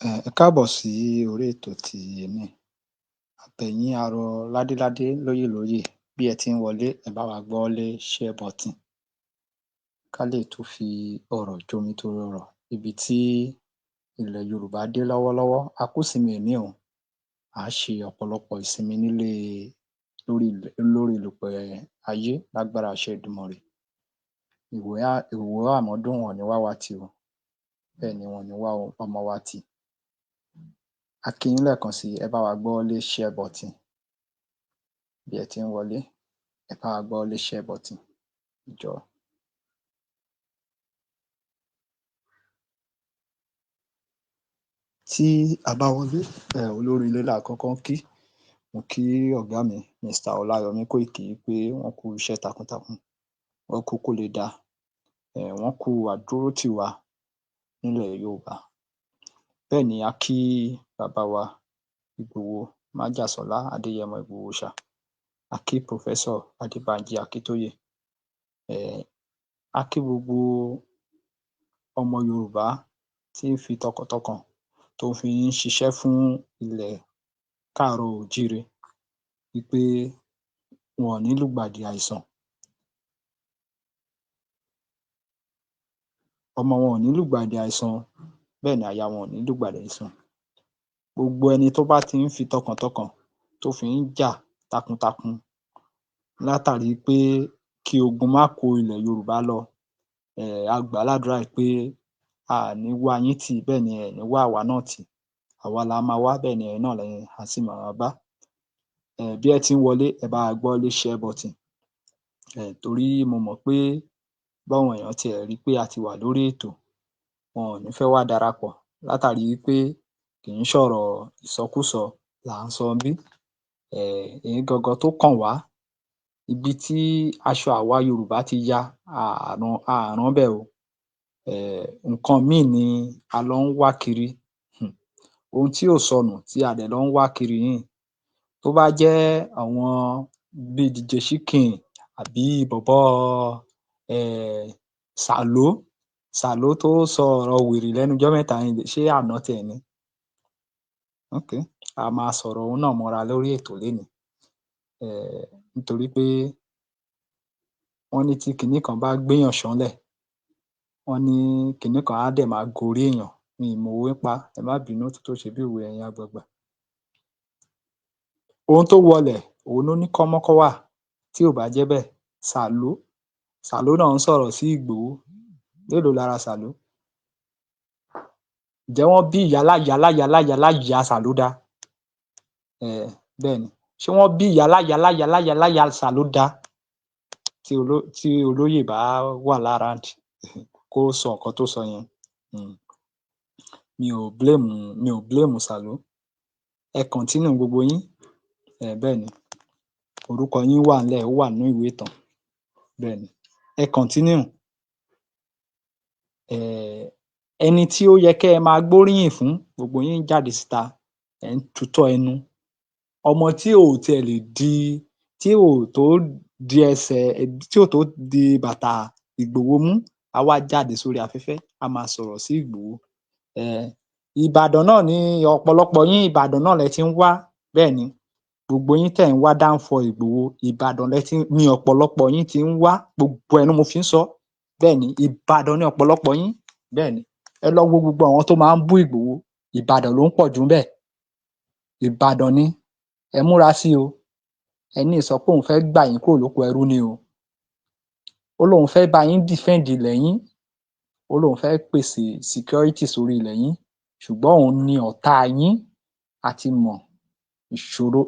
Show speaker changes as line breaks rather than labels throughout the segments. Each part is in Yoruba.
Ẹ káàbọ̀ sí orí ètò ti èní. A bẹ̀ yín a rọ ládéládé lóyè lóyè bí ẹ ti ń wọlé ẹ bá wa gbọ́wọ́lé share button ká lè tún fi ọ̀rọ̀ jomitoro ọ̀rọ̀ ibi tí ilẹ̀ Yorùbá dé lọ́wọ́lọ́wọ́. A kú ìsinmi èní o, à á ṣe ọ̀pọ̀lọpọ̀ ìsinmi nílé lórí ilẹ̀pẹ̀ ayé lágbára àṣẹ Èdùmàrè. Ìwò àmọ́dún wọn ò ní wá wa tì o, bẹ́ẹ̀ ni wọn ò ní wá ọmọ wa tì. A kí yín lẹ́ẹ̀kan sí, ẹ bá wa gbọ́wọ́lé share button bí ẹ ti ń wọlé, ẹ bá wa gbọ́wọ́lé share button ẹ jọ̀ọ́. Tí a bá wọlé, olórí ilé là á kọ́kọ́ kí. Mo kí ọ̀gá mi Mr. Ọláyọmí Kóìkí pé wọ́n kú iṣẹ́ takuntakun, wọ́n kú kó lè dáa, wọ́n kú àdúrótì wa nílẹ̀ Yorùbá. Bẹ́ẹ̀ ni a kí bàbá wa Ìgbòho Májàsọ́lá Adéyẹmọ Ìgbòho Òòṣà, a kí Professor Adébánjí Akíntóyè, a kí gbogbo ọmọ Yorùbá tí ń fi tọkàntọkàn tó fi ń ṣiṣẹ́ fún ilẹ̀ káàárọ̀-o-jíire wí pé wọn ò ní lùgbàdì àìsàn. Ọmọ wọn ò ní lùgbàdì àìsàn, bẹ́ẹ̀ ni aya wọn ò ní lùgbàdì àìsàn. Gbogbo ẹni tó bá ti ń fi tọkàntọkàn tó fi ń jà takuntakun látàrí pé kí ogun má kó ilẹ̀ Yorùbá lọ, a gbà á ládùúrà pé a à ní wá yín tì, bẹ́ẹ̀ ni ẹ ò ní wá àwa náà tì. Àwa la máa wá, bẹ́ẹ̀ ni ẹ̀yin náà a sì máa wá bá. Bí ẹ ti ń wọlé, ẹ bá wa gbọ́wọ́lé share button torí mo mọ̀ pé báwọn èèyàn tiẹ̀ rí pé a ti wà lórí ètò, wọn ò ní fẹ́ wá darapọ̀ látàrí wí pé kì í ṣọ̀rọ̀ ìsọkúsọ là ń sọ níbí. Èyí gangan tó kàn wá, ibi tí aṣọ àwa Yorùbá ti ya a à ránbẹ̀ o. Nǹkan míì ni a lọ ń wá kiri. Ohun tí ò sọnù tí a dẹ̀ lọ ń wá kiri yìí, tó bá jẹ́ àwọn bíi DJ Shikin àbí bọ̀bọ́ Sàló tó sọ ọ̀rọ̀ wèrè lẹ́nu ọjọ́ mẹ́ta yìí, ṣé àná tiẹ̀ ni? A máa sọ̀rọ̀ òun náà mọ́ra lórí ètò lénìí nítorí pé wọ́n ní tí kinní kan bá gbéyàn ṣánlẹ̀, wọ́n ní kinní kan á dẹ̀ máa gorí èèyàn. Mi ì mòwe pa, ẹ má bínú tó ṣe bí òwe ẹ̀yin àgbààgbà. Ohun tó wọlẹ̀ òun ló ní kọ́mọ́kọ́ wà, tí ò bá jẹ́ bẹ́ẹ̀ Sàló náà ń sọ̀rọ̀ sí Ìgbòho. Mélòó lára Sàló? Ǹjẹ́ wọ́n bí ìyáláyàláyàláyàláyà Sàló dá? Bẹ́ẹ̀ ni. Ṣé wọ́n bí ìyáláyàláyàláyàláyà Sàló dá? Tí olóyè bá wà l'around kó sọ nǹkan tó sọ yẹn. Mi ò blame Sàló. Ẹ continue gbogbo yín. Bẹ́ẹ̀ ni. Orúkọ yín wà ńlẹ̀, ó wà nínú ìwé ìtàn. Bẹ́ẹ̀ ni. Ẹ continue. Ẹni tí ó yẹ kẹ́ ẹ máa gbóríyìn fún, gbogbo yín jáde síta, ẹ̀ ń tutọ́ ẹnu. Ọmọ tí ò tiẹ̀ lè tí ò tó di bàtà Ìgbòho mú, á wá jáde sórí afẹ́fẹ́, á máa sọ̀rọ̀ sí Ìgbòho. Ìbàdàn náà ni ọ̀pọ̀lọpọ̀ yín, Ìbàdàn náà lẹ ti ń wá. Bẹ́ẹ̀ ni. Gbogbo yín tẹ̀ ń wá downfall Ìgbòho, Ìbàdàn ni ọ̀pọ̀lọpọ̀ yín ti ń wá. Gbogbo ẹnu mo fi ń sọ. Bẹ́ẹ̀ ni. Ìbàdàn ni ọ̀pọ̀lọpọ̀ yín. Bẹ́ẹ̀ ni. Ẹ lọ wo gbogbo àwọn tó máa ń bú Ìgbòho, Ìbàdàn ló ń pọ̀ jù ńbẹ̀. Ìbàdàn ni. Ẹ múra sí i o. Ẹní yìí sọ pé òun fẹ́ gbà yín kúrò lóko ẹrú ni o. Ó lóun fẹ́ bá yín defend ilẹ̀ yín. Ó lóun fẹ́ pèsè security sórí ilẹ̀ yín. Ṣùgbọ́n òun ni ọ̀tá yín. A ti mọ̀.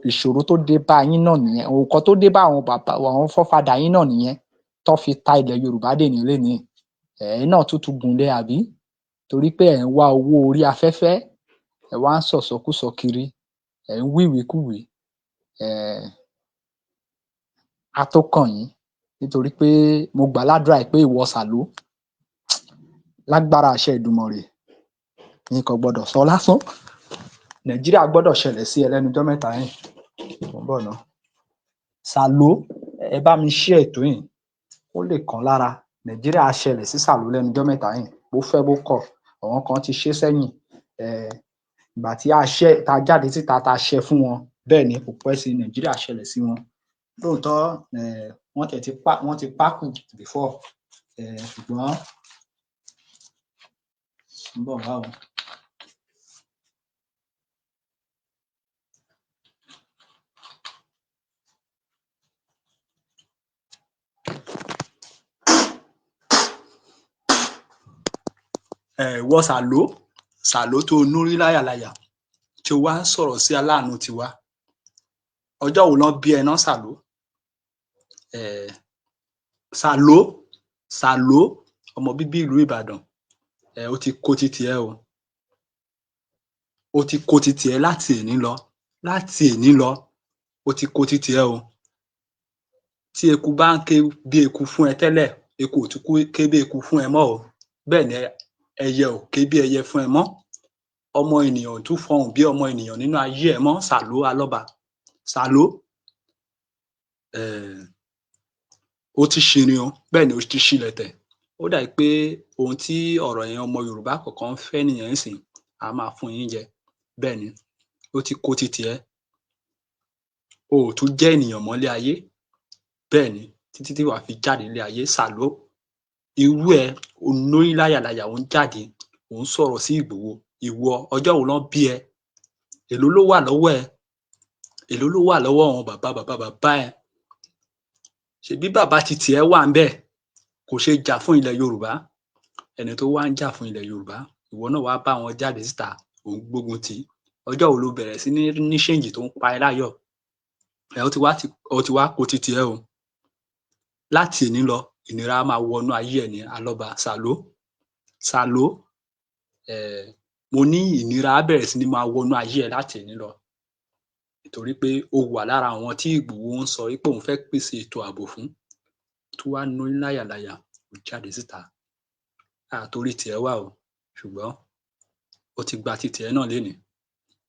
Ìṣòro tó dé bá yín náà nìyẹn. Nǹkan tó dé bá àwọn forefather yín náà nìyẹn, tán fi ta ilẹ̀ Yorùbá dèní lénìí. Ẹ̀yin náà tún ti gùn lé àbí? Torí pé ẹ̀ ń wá owó orí afẹ́fẹ́, ẹ wá ń sọ̀sọkúsọ kiri, ẹ̀ ń wíwèékúwèé. Á tó kàn yín nítorí pé mo gbà á ládùúrà pé ìwọ Sàló, lágbára àṣẹ Èdùmàrè, nǹkan ò gbọdọ̀ sọ lásán. Nàìjíríà gbọ́dọ̀ ṣẹlẹ̀ sí ẹ lẹ́nu ọjọ́ mẹ́ta yìí. Mò ń bọ̀ ná. Sàló, ẹ bá mi share ètò yìí kó lè kàn lára. Nàìjíríà á ṣẹlẹ̀ sí Sàló lẹ́nu ọjọ́ mẹ́ta yìí, bó fẹ́ bó kọ̀. Àwọn kan ti ṣé sẹ́yìn. ìgbà tí ta jáde síta ta ṣẹ fún wọn, bẹ́ẹ̀ ni kò pẹ́ sí Nàìjíríà ṣẹlẹ̀ sí wọn. Lóòótọ́ wọ́n ti pákù before ṣùgbọ́n ń bọ̀ wá o. Ìwọ Sàló tó núrí láyàláyà tí o wá ń sọ̀rọ̀ sí aláàánú tiwa, ọjọ́ wo lán bí ẹ ná Sàló? Sàló ọmọ bíbí ìlú Ìbàdàn, ó ti kó titi ẹ o, ó ti kó titi ẹ láti èní lọ, ó ti kó titi ẹ o. Tí eku bá ń ké bí eku fún ẹ tẹ́lẹ̀, eku ò tún ké bí eku fún ẹ mọ́ o, bẹ́ẹ̀ ni ẹyẹ ò ké bí ẹyẹ fún ẹ mọ́, ọmọ ènìyàn ò tún fọhùn bí ọmọ ènìyàn nínú ayé ẹ mọ́ Sàló Alọ́ba. Sàló ó ti ṣìrìn o, bẹ́ẹ̀ ni ó ti ṣilẹ̀tẹ̀. Ó dà pé ohun tí ọ̀rọ̀ ẹ̀yin ọmọ Yorùbá kọ̀ọ̀kan ń fẹ́ nìyẹn nísìnyí, a máa fún yín jẹ, bẹ́ẹ̀ ni ó ti kó titi ẹ, o ò tún jẹ́ ènìyàn mọ́ nílé ayé, bẹ́ẹ̀ ni títí tí wàá fi jáde nílé ayé. Sàló, irú ẹ o lórí láyàláyà, ó ń jáde, ó ń sọ̀rọ̀ sí Ìgbòho. Ìwọ ọjọ́ wo lán bí ẹ? Èló ló wà lọ́wọ́ ẹ? Èló ló wà lọ́wọ́ àwọn bàbá ẹ? Ṣèbí bàbá titi ẹ wà ńbẹ̀, kò ṣe jà fún ilẹ̀ Yorùbá? Ẹni tó wá ń jà fún ilẹ̀ Yorùbá, ìwọ náà wá bá wọn jáde síta, ò ń gbógun tì í. Ọjọ́ wo lo bẹ̀rẹ̀ sí ní ṣéǹjì tó ń pa ẹ́ láyọ̀? Ó ti wá kó titi ẹ o. Láti èní lọ, ìnira á máa wọnú ayé ẹ ní Alọ́ba. Sàló, mo ní ìnira á bẹ̀rẹ̀ sí ní máa wọnú ayé ẹ láti èní lọ, nítorí pé o wà lára àwọn tí Ìgbòho ń sọ pé òun fẹ́ pèsè ètò ààbò fún, tó wá lórí láyàláyà, ó jáde síta. Torí tiẹ̀ wà o, ṣùgbọ́n ó ti gba titi ẹ náà lénìí,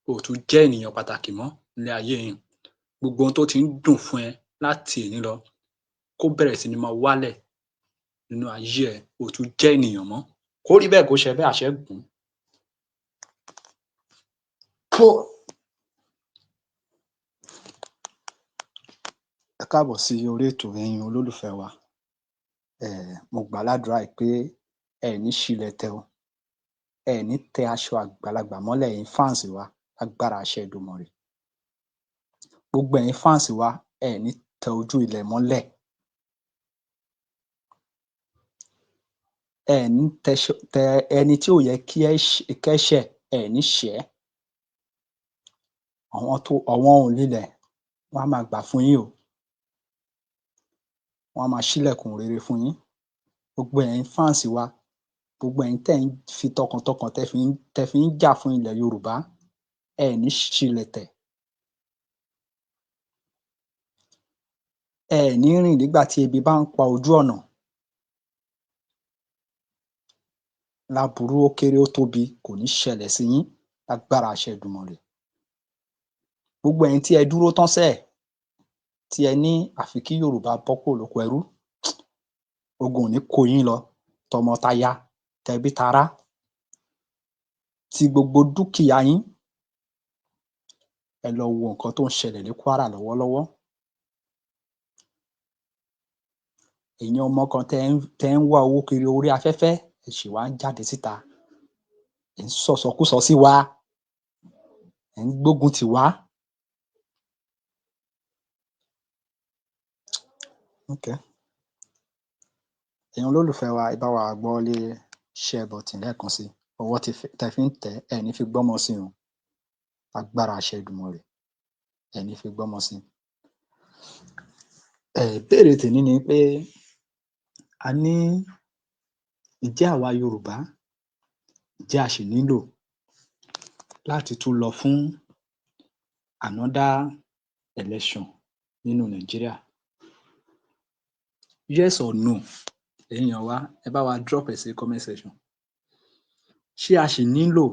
o ò tún jẹ́ ènìyàn pàtàkì mọ́ nílé ayé yìí. Gbogbo ohun tó ti ń dùn fún ẹ láti èní lọ, kó bẹ̀rẹ̀ sí ní máa wálẹ̀ nínú ayé ẹ, o ò tún jẹ́ ènìyàn mọ́. Kó rí bẹ́ẹ̀, kó ṣẹ bẹ́ẹ̀, àṣẹ gùn. Ẹ káàbọ̀ sí orí ètò ẹ̀yin olólùfẹ́ wa. Mo gbà ládùúrà pé ẹ ní ṣílẹ̀tẹ̀ o, ẹ ní tẹ aṣọ àgbàlagbà mọ́lẹ̀, ẹ̀yin fans wa, lágbára àṣẹ Èdùmàrè. Gbogbo ẹ̀yin fans wa, ẹ ní tẹ ojú ilẹ̀ mọ́lẹ̀, ẹ ní tẹ ẹni tí ò yẹ kẹ́ ṣẹ̀, ẹ ní ṣẹ̀. Àwọn òǹlilẹ̀ wọ́n á máa gbà fún yín o, wọ́n á máa ṣílẹ̀kùn rere fún yín. Gbogbo ẹ̀yin fans wa, gbogbo ẹ̀yin tẹ́ ń fi tọkàntọkàn tẹ́ fi ń jà fún ilẹ̀ Yorùbá, ẹ ní ṣílẹ̀tẹ̀, ẹ ní rìn nígbà tí ebi bá ń pa ojú ọ̀nà. Láburú ó kéré ó tóbi, kò ní ṣẹlẹ̀ sí yín lágbára àṣẹ Èdùmàrè. Gbogbo ẹ̀yin tí ẹ dúró tán sẹ́ẹ̀, tí ẹ ní àfi kí Yorùbá bọ́ kúrò lóko ẹrú, ogun ò ní kó yín lọ tọmọtaya, tẹbí tará, ti gbogbo dúkìá yín. Ẹ lọ wo nǹkan tó ń ṣẹlẹ̀ ní Kwara lọ́wọ́lọ́wọ́. Ẹ̀yin ọmọ kan tẹ́ ń wá owó kiri orí afẹ́fẹ́, ẹ ṣì wá ń jáde síta, ẹ̀ ń sọ̀sọkúsọ sí wa, ẹ̀ ń gbógun tì wá. Ẹ̀yin olólùfẹ́ wa, ẹ bá wa gbọ́wọ́lé share button lẹ́ẹ̀kan sí, ọwọ́ tẹ́ fi ń tẹ̀ ẹ́, ẹ ní fi gbọ́mọ sí o, lágbára àṣẹ Èdùmàrè, ẹ ní fi gbọ́mọ sí. Ìbéèrè tèmi ni pé a ní ǹjẹ́ àwa Yorùbá, ǹjẹ́ a ṣì nílò láti tún lọ fún another election nínú Nàìjíríà? Yes or no? Ẹ̀yin èèyàn wa, ẹ bá wa drop ẹ̀ sí comment section. Ṣé a ṣì nílò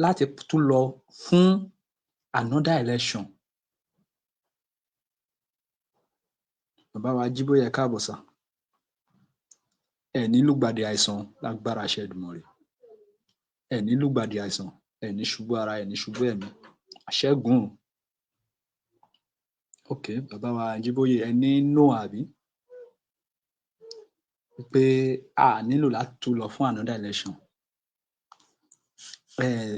láti tún lọ fún another election? Bàbá wa Jíbóyè, ẹ káàbọ̀ sà. Ẹ ní lùgbàdì àìsàn lágbára àṣẹ Èdùmàrè, ẹ ní lùgbàdì àìsàn. ẹ ní ṣubú ara, ẹ ní ṣubú ẹ̀mí. Àṣẹ́gun. Ok, bàbá wa Ajíbóyè, ẹ ní no àbí? Pé a nílò láti tún lọ fún another election.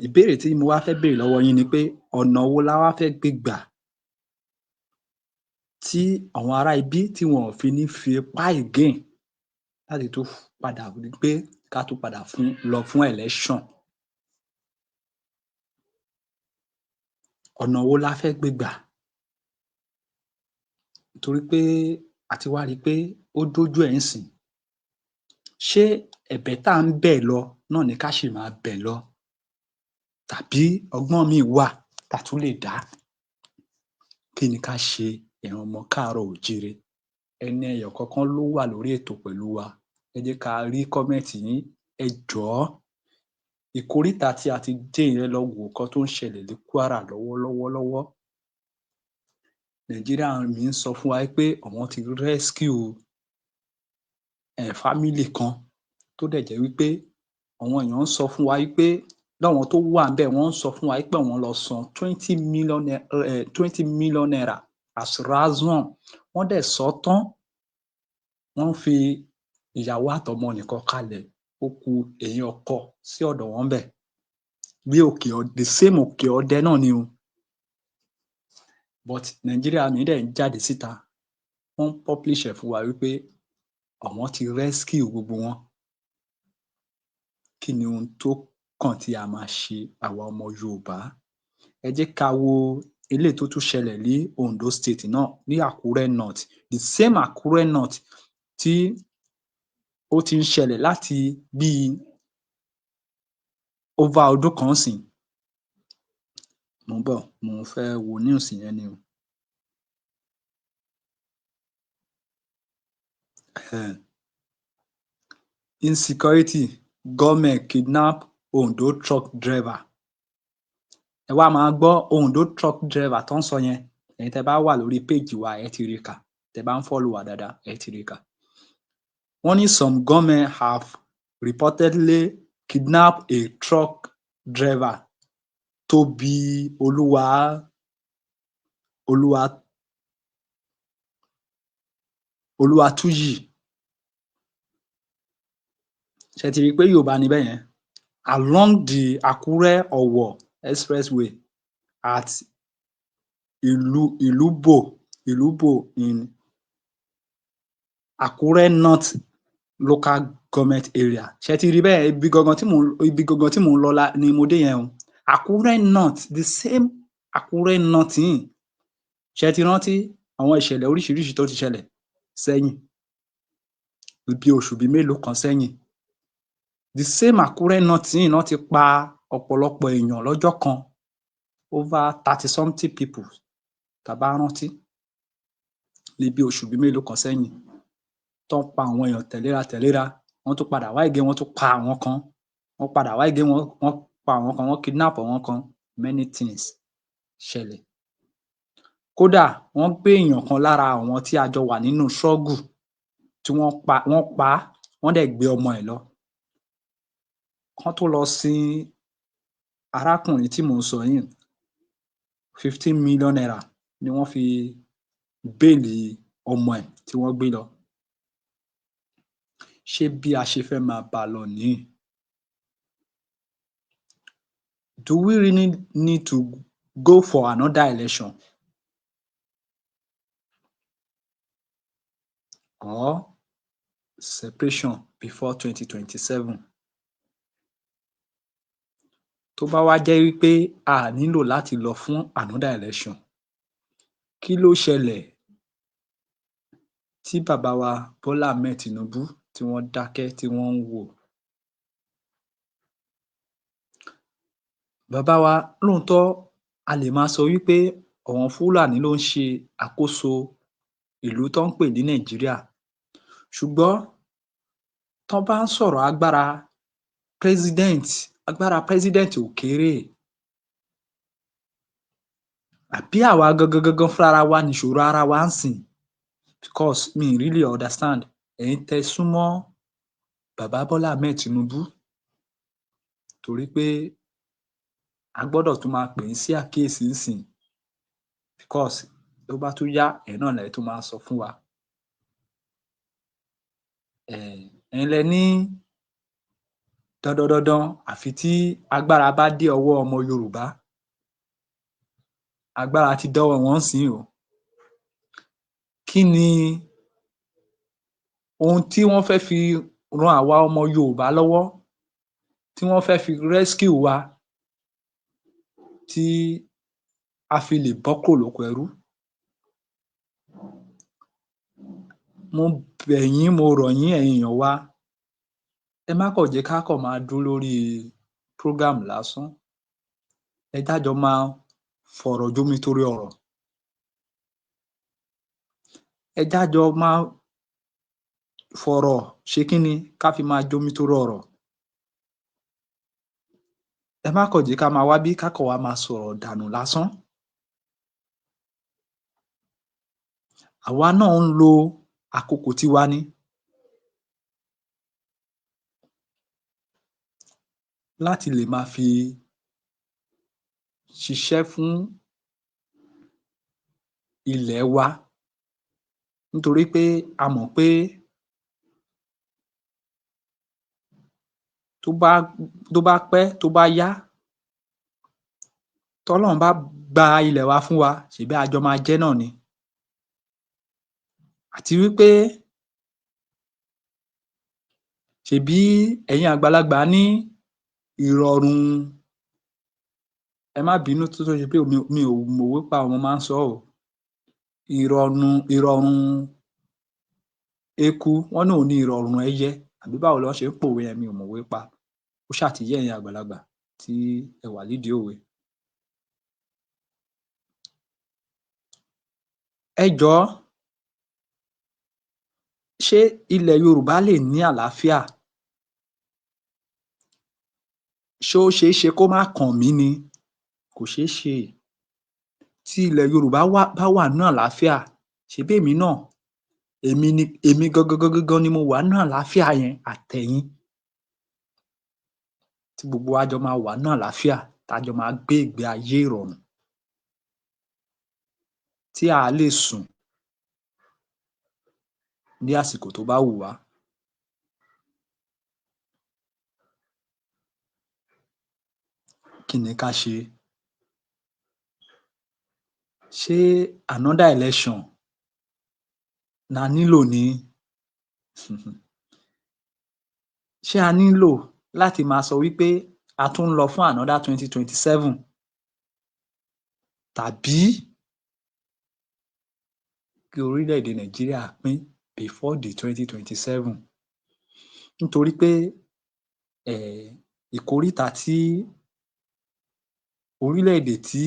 Ìbéèrè tí mo wá fẹ́ béèrè lọ́wọ́ yín ni pé ọ̀nà wo la wá fẹ́ gbé gbà tí àwọn ará ibí tí wọn ò fi ní fi ipá again láti tún padà rí pé ká tún padà lọ fún election. Ọ̀nà wo la fẹ́ gbé gbà? Torí pé a ti wá rí i pé ó dójú ẹ̀ ńsìn. Ṣé ẹ̀bẹ̀ tá à ń bẹ̀ lọ náà ni ká ṣì máa bẹ̀ lọ? Tàbí ọgbọ́n míì wà tá a tún lè dá? Kí ni ká ṣe ẹ̀yin ọmọ káàárọ̀-o-jíire? Ẹni ẹyọ kọ̀ọ̀kan ló wà lórí ètò pẹ̀lú wa. Ẹ jẹ́ ká rí kọ́mẹ̀ntì yín, ẹ jọ̀ọ́. Ìkóríta tí a ti dé yìí, ẹ lọ wo nǹkan tó ń ṣẹlẹ̀ ní Kwara lọ́wọ́lọ́wọ́. Nigeria Army ń sọ fún wa pé àwọn ti rescue family kan tó dẹ̀ jẹ́ wípé àwọn èèyàn ń sọ fún wa wípé láwọn tó wà ńbẹ̀ wọ́n ń sọ fún wa pé àwọn lọ san 20 million naira as ransom. Wọ́n dẹ̀ sọ ọ́ tán, wọ́n fi ìyàwó àtọmọ nìkan kalẹ̀, ó ku èèyàn ọkọ sí ọ̀dọ̀ wọn ńbẹ̀. Bí the same Òkè Ọdẹ náà ni o. But Nigeria Army dẹ̀ ń jáde síta, wọ́n publish ẹ̀ fún wa wípé àwọn ti rescue gbogbo wọn. Kí ni ohun tó kàn tí a máa ṣe àwa ọmọ Yorùbá? Ẹ jẹ́ ká wo eléyìí tó tún ṣẹlẹ̀ ní Ondo State náà, ní Àkúrẹ́ North. The same Àkúrẹ́ North tí ó ti ń ṣẹlẹ̀ láti bíi over ọdún kan ńsìn. Mò ń bọ̀, mo fẹ́ wo news yẹn ni o. Insecurity, government kidnap Ondo truck driver. Ẹ wá máa gbọ́ Ondo truck driver tó ń sọ yẹn. Ẹ̀yin tẹ́ bá wà lórí péèjì wa, ẹ ti rí kà. Tẹ́ bá ń follow wa dáadáa, ẹ ti rí kà. Wọ́n ní some gunmen have reportedly kidnapped a truck driver, Tóbi Olúwatúyì. Ṣé ti rí i pé Yorùbá ni bẹ́yẹn? Along the Akure-Owo expressway at Ìlúbò in Akure North local government area. Ṣé ti rí bẹ́ẹ̀? Ibi gangan tí mò ń lọ ni mo dé yẹn o. Akure North, the same Akure North yìí. Ṣé ti rántí àwọn ìṣẹ̀lẹ̀ oríṣiríṣi tó ti ṣẹlẹ̀ sẹ́yìn? Bí oṣù bíi mélòó kan sẹ́yìn. The same Akure North yìí náà ti pa ọ̀pọ̀lọpọ̀ èèyàn lọ́jọ́ kan, over 30-something people, tá bá rántí, ní bí oṣù bíi mélòó kan sẹ́yìn, tó ń pa àwọn èèyàn tẹ̀léra. Wọ́n tún padà wá again, wọ́n tún pa àwọn kan. Wọ́n padà wá again, wọ́n pa àwọn kan, wọ́n kidnap àwọn kan. Many things ṣẹlẹ̀. Kódà wọ́n gbé èèyàn kan lára àwọn tí a jọ wà nínú struggle tí wọ́n pa á, wọ́n dẹ̀ gbé ọmọ ẹ̀ lọ. Kán tó lọ sin arákùnrin tí mò ń sọ yìí, 15 million naira ni wọ́n fi béèlì ọmọ ẹ̀ tí wọ́n gbé lọ. Ṣé bí a ṣe fẹ́ máa bá a lọ nìyí? Do we really need to go for another election? Or separation before 2027? Tó bá wá jẹ́ wípé a nílò láti lọ fún another election, kí ló ṣẹlẹ̀ tí bàbá wa Bọ́lá Ahmed Tinubu tí wọ́n dákẹ́, tí wọ́n ń wò? Bàbá wa, lóòótọ́ a lè máa sọ wípé àwọn Fúlàní ló ń ṣe àkóso ìlú tán ń pè ní Nàìjíríà, ṣùgbọ́n tán bá ń sọ̀rọ̀ agbára president ò kéré. Àbí àwa gangan fúnra wa nìṣòro ara wa ń sìn? Because mi ì really understand. Ẹ̀yin tẹ́ súnmọ́ bàbá Bọ́lá Ahmed Tinubu, torí pé a gbọ́dọ̀ tún máa pè yín sí àkíyèsí nsìn because tó bá tún yá ẹ̀yin náà lẹ tún máa sọ fún wa. Ẹ̀yin lẹ ní dandan dandan àfi tí agbára bá dé ọwọ́ ọmọ Yorùbá, agbára ti dọ́wọ́ wọn ńsìn o. Kí ni ohun tí wọ́n fẹ́ fi ran àwa ọmọ Yorùbá lọ́wọ́, tí wọ́n fẹ́ fi rescue wa, tí a fi lè bọ́ kúrò lóko ẹrú? Mo bẹ̀ yín, mo rọ̀ yín ẹ̀yin èèyàn wa, ẹ má kàn jẹ́ ká kàn máa dúró lórí program lásán. Ẹ jẹ́ á jọ máa fọ̀rọ̀ jómitoro ọ̀rọ̀. Ẹ jẹ́ á jọ máa fọ̀rọ̀ ṣe kí ni? Ká fi máa jómitoro ọ̀rọ̀. Ẹ má kàn jẹ́ ká máa wá bí ká kàn wá máa sọ̀rọ̀ dànù lásán. Àwa náà ń lo àkokò tiwa ni láti lè máa fi ṣiṣẹ́ fún ilẹ̀ wa nítorí pé a mọ̀ pé tó bá pẹ́, tó bá yá, tọ́lọ́run bá gba ilẹ̀ wa fún wa, ṣèbí a jọ máa jẹ́ náà ni. Àti wípé ṣèbí ẹ̀yin àgbàlagbà ní ìrọ̀rùn, ẹ má bínú tó ṣe pé mi ò mọ̀wé pa, mo máa ń sọ ọ́ o, ìrọ̀rùn eku wọ́n náà ò ní ìrọ̀rùn ẹyẹ, àbí báwo lọ́ ṣe ń pòwe yẹn, mi ò mọ̀wé pa. Ó ṣáà ti yé ẹ̀yin àgbàlagbà tí ẹ wà nídìí òwe. Ẹ jọ̀ọ́, ṣé ilẹ̀ Yorùbá lè ní àlàáfíà? Ṣé ó ṣeé ṣe kó má kàn mí ni? Kò ṣeé ṣe. Tí ilẹ̀ Yorùbá bá wà nínú àlàáfíà, ṣebí èmi náà, èmi gangan ni mo wà nínú àlàáfíà yẹn àtẹ̀yin. Tí gbogbo wa jọ máa wà nínú àlàáfíà, tá jọ máa gbé ìgbé ayé ìrọ̀rùn, tí à á lè sùn ní àsìkò tó bá wù wá. Kí ni ká ṣe? Ṣé another election la nílò ni? Ṣé a nílò láti máa sọ wípé a tún ń lọ fún another 2027? Tàbí kí orílẹ̀-èdè Nàìjíríà pín before the 2027? Nítorí pé ìkóríta tí orílẹ̀-èdè tí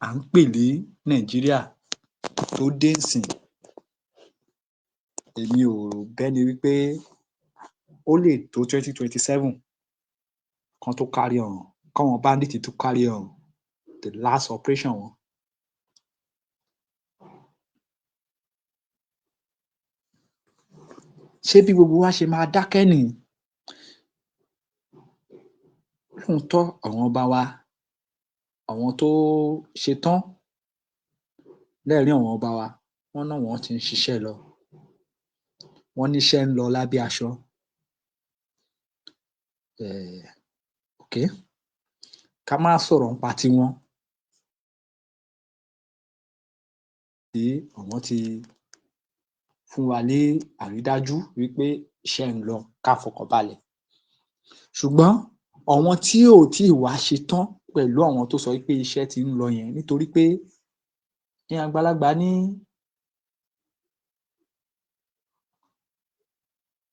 à ń pè ní Nàìjíríà tó dé nsìn, èmi ò rò bẹ́ni wípé ó lè tó 2027 kán tó kárí ọ̀run, káwọn bandit tó kárí ọ̀run, the last operation wọn. Ṣé bí gbogbo wa ṣe máa dákẹ́ nìyí? Lóòótọ́ àwọn ọba wa, àwọn tó ṣetán lẹ́rìí àwọn ọba wa, wọ́n náwọn ti ń ṣiṣẹ́ lọ, wọ́n níṣẹ́ ń lọ lábẹ́ aṣọ. Okay, ká má sọ̀rọ̀ nípa tiwọn, tí àwọn ti fún wa ní àrídájú wípé iṣẹ́ ń lọ, ká fọkàn balẹ̀. Ṣùgbọ́n àwọn tí ò tíì wá ṣetán pẹ̀lú àwọn tó sọ wípé iṣẹ́ ti ń lọ yẹn, nítorí pé ẹ̀yin àgbàlagbà ní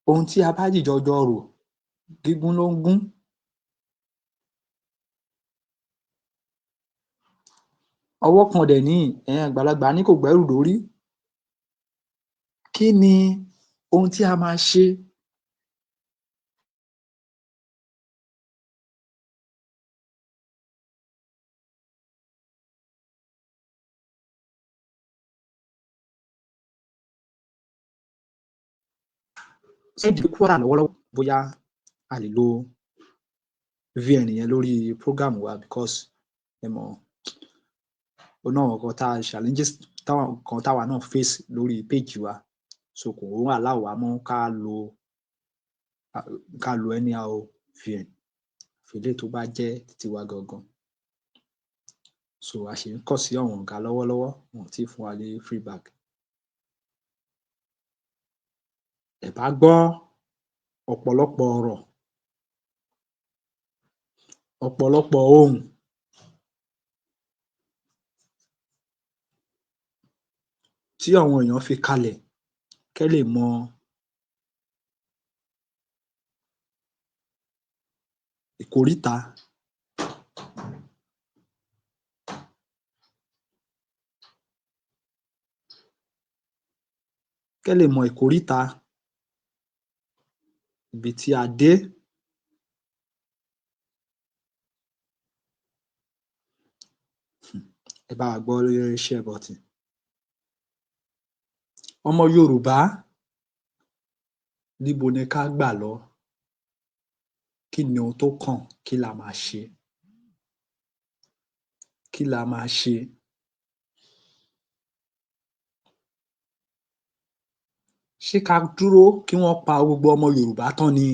ohun tí a bá dìjọ jọ rò, gígún ló ń gún. Ọwọ́ kan dẹ̀ níyì, ẹ̀yin àgbàlagbà ní kò gbẹ́rù dórí. Kí ni ohun tí a máa ṣe? Kwara lọ́wọ́lọ́wọ́, bóyá a lè lo VN yẹn lórí program wa because ẹ mọ̀, ó náwọn nǹkan challenges táwọn kan táwa náà face lórí page wa, so kò allow wa mọ́ ká lo anyhow VN, àfi eléyìí tó bá jẹ́ tiwa gangan. So a ṣì ń kàn sí àwọn ọ̀gá lọ́wọ́lọ́wọ́, wọn ò tíì fún wa ní feedback. Ẹ bá gbọ́ ọ̀pọ̀lọpọ̀ ọ̀rọ̀, ọ̀pọ̀lọpọ̀ ohùn tí àwọn èèyàn fi kalẹ̀ kẹ́ lè mọ ìkóríta ibi tí a dé. Ẹ bá wa gbọ́ lórí share button. Ọmọ Yorùbá, níbo ni ká gbà lọ? Kí ni ohun tó kàn? Kí la máa ṣe? Kí la máa ṣe? Ṣé ká dúró kí wọ́n pa gbogbo ọmọ Yorùbá tán ni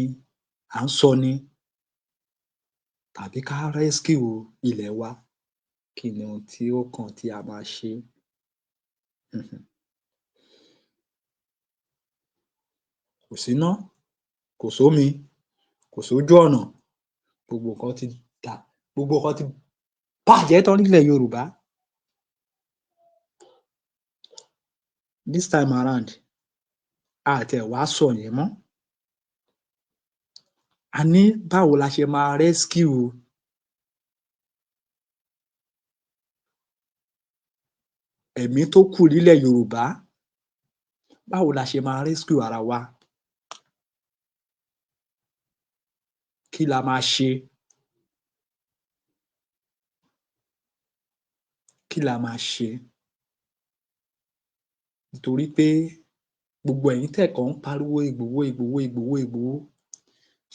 à ń sọ ni? Tàbí ká rescue ilẹ̀ wa? Kí ni ohun tí ó kàn tí a máa ṣe? Kò síná, kò sómi, kò sójú ọ̀nà, gbogbo nǹkan ti bàjẹ́ tán nílẹ̀ Yorùbá. This time around, a tiẹ̀ wá sọ yẹn mọ́. A ní báwo la ṣe máa rescue ẹ̀mí tó kù nílẹ̀ Yorùbá? Báwo la ṣe máa rescue ara wa? Kí la máa ṣe? Kí la máa ṣe? Nítorí pé gbogbo ẹ̀yin tẹ́ kàn ń pariwo Ìgbòho, Ìgbòho, Ìgbòho, Ìgbòho,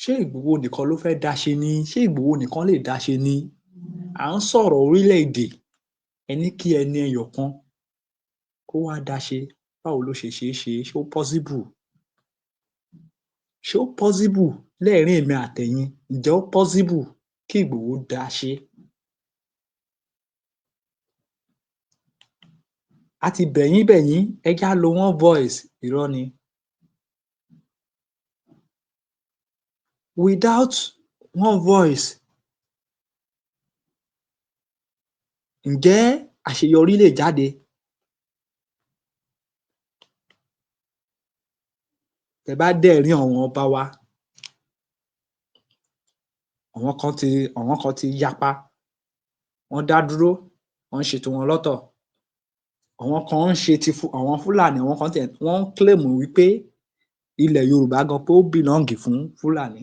ṣé Ìgbòho nìkan ló fẹ́ dá ṣe ni? Ṣé Ìgbòho nìkan lè dá ṣe ni? À ń sọ̀rọ̀ orílẹ̀-èdè, ẹ ní kí ẹni ẹyọ kan kó wá dá ṣe. Báwo ló ṣe ṣeé ṣe? Ṣé ó possible? Ṣé ó possible láàrin èmi àtẹ̀yin? Ǹjẹ́ ó possible kí Ìgbòho dá ṣe? A ti bẹ̀ yín bẹ̀ yín, ẹ jẹ́ á lo one voice, irọ́ ni. Without one voice, ǹjẹ́ àṣeyọrí lè jáde? Tẹ bá dẹ̀ rí àwọn ọba wa, àwọn kan ti yapa, wọ́n dá dúró, wọ́n ń ṣe tiwọn lọ́tọ̀. Àwọn kan ń ṣe ti àwọn Fúlàní, àwọn kan wọ́n ń claim wípé ilẹ̀ Yorùbá gan pé ó belong fún Fúlàní.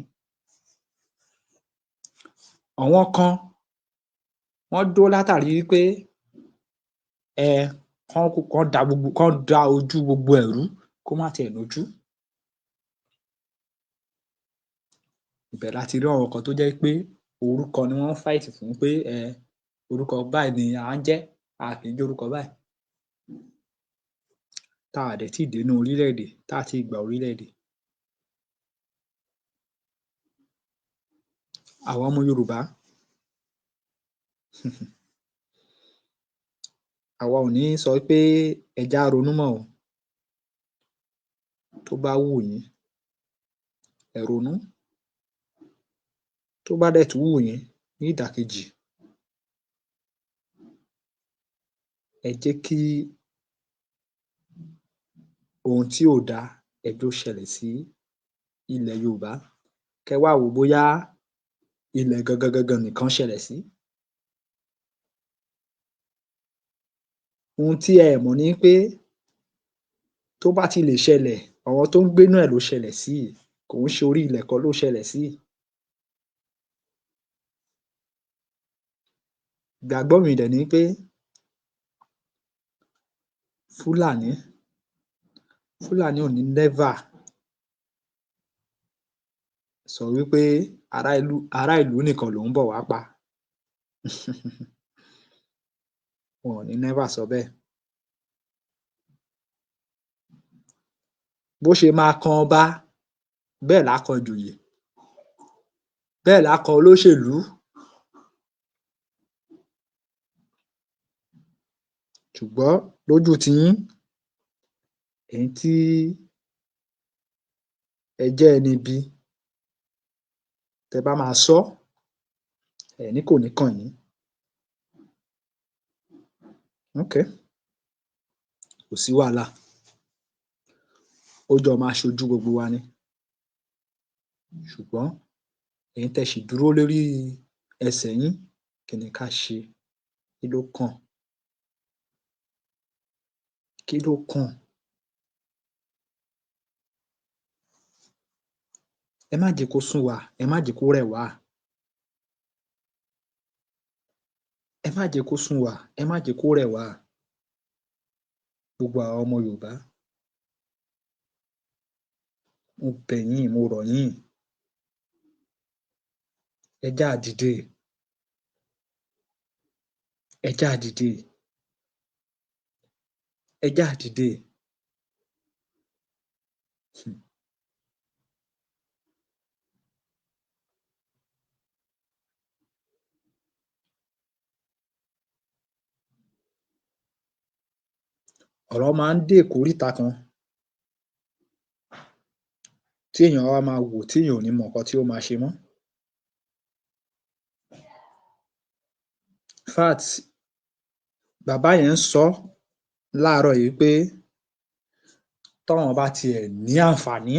Àwọn kan wọ́n dúró látàrí wípé kán da ojú gbogbo ẹ̀ rú, kó má tiẹ̀ lójú. Ibẹ̀ la ti rí àwọn kan tó jẹ́ pé orúkọ ni wọ́n ń fight fún pé orúkọ báyìí ni à ń jẹ́, a kì í jẹ́ orúkọ báyìí. Tá a dẹ̀ tíì dénú orílẹ̀-èdè, tá a tíì gba orílẹ̀-èdè. Àwa ọmọ Yorùbá, àwa ò ní sọ pé ẹ jẹ́ á ronú mọ́ o. Tó bá wù yín, ẹ ronú. Tó bá dẹ̀ tún wù yín ní ìdàkejì, ẹ jẹ́ kí ohun tí ò da ẹ jẹ́ ó ṣẹlẹ̀ sí ilẹ̀ Yorùbá. Kẹ́ wá wò ó bóyá ilẹ̀ gangan nìkan ṣẹlẹ̀ sí. Ohun tí ẹ mọ̀ ni pé tó bá ti lè ṣẹlẹ̀, àwọn tó ń gbénú ẹ̀ ló ṣẹlẹ̀ sí, kò ń ṣe orí ilẹ̀ kan ló ṣẹlẹ̀ sí. Ìgbàgbọ́ mi dẹ̀ ni pé Fúlàní ò ní never sọ wípé ará ìlú nìkan lòún bọ̀ wá pa. wọn ò ní never sọ bẹ́ẹ̀. Bó ṣe máa kan ọba bẹ́ẹ̀ lá kan ìjòyè, bẹ́ẹ̀ lá kan olóṣèlú. Ṣùgbọ́n lójú tiyín, ẹ̀yin tí ẹ jẹ́ ẹni ibi, tẹ bá máa sọ, ẹ ní kò ní kàn yín. Okay, kò sí wàhálà, ó jọ máa ṣojú gbogbo wa ni. Ṣùgbọ́n ẹ̀yin tẹ́ ṣì dúró lórí ẹsẹ̀ yín, kí ni ká ṣe? Kí ló kàn? Kí ló kàn? Ẹ má jẹ́ kó sún wa, ẹ má jẹ́ kó rẹ̀ wá. Ẹ má jẹ́ kó sún wa, ẹ má jẹ́ kó rẹ̀ wá. Gbogbo àwa ọmọ Yorùbá, mo bẹ̀ yín, mo rọ̀ yín, ẹ jẹ́ á dìde, ẹ jẹ́ á dìde, ẹ jẹ́ á dìde. Ọ̀rọ̀ máa ń dé ìkóríta kan tí èèyàn á wá máa wò tí èèyàn ò ní mọ nǹkan tí ó máa ṣe mọ́. In fact, bàbá yẹn ń sọ láàárọ̀ yìí pé táwọn bá tiẹ̀ ní àǹfààní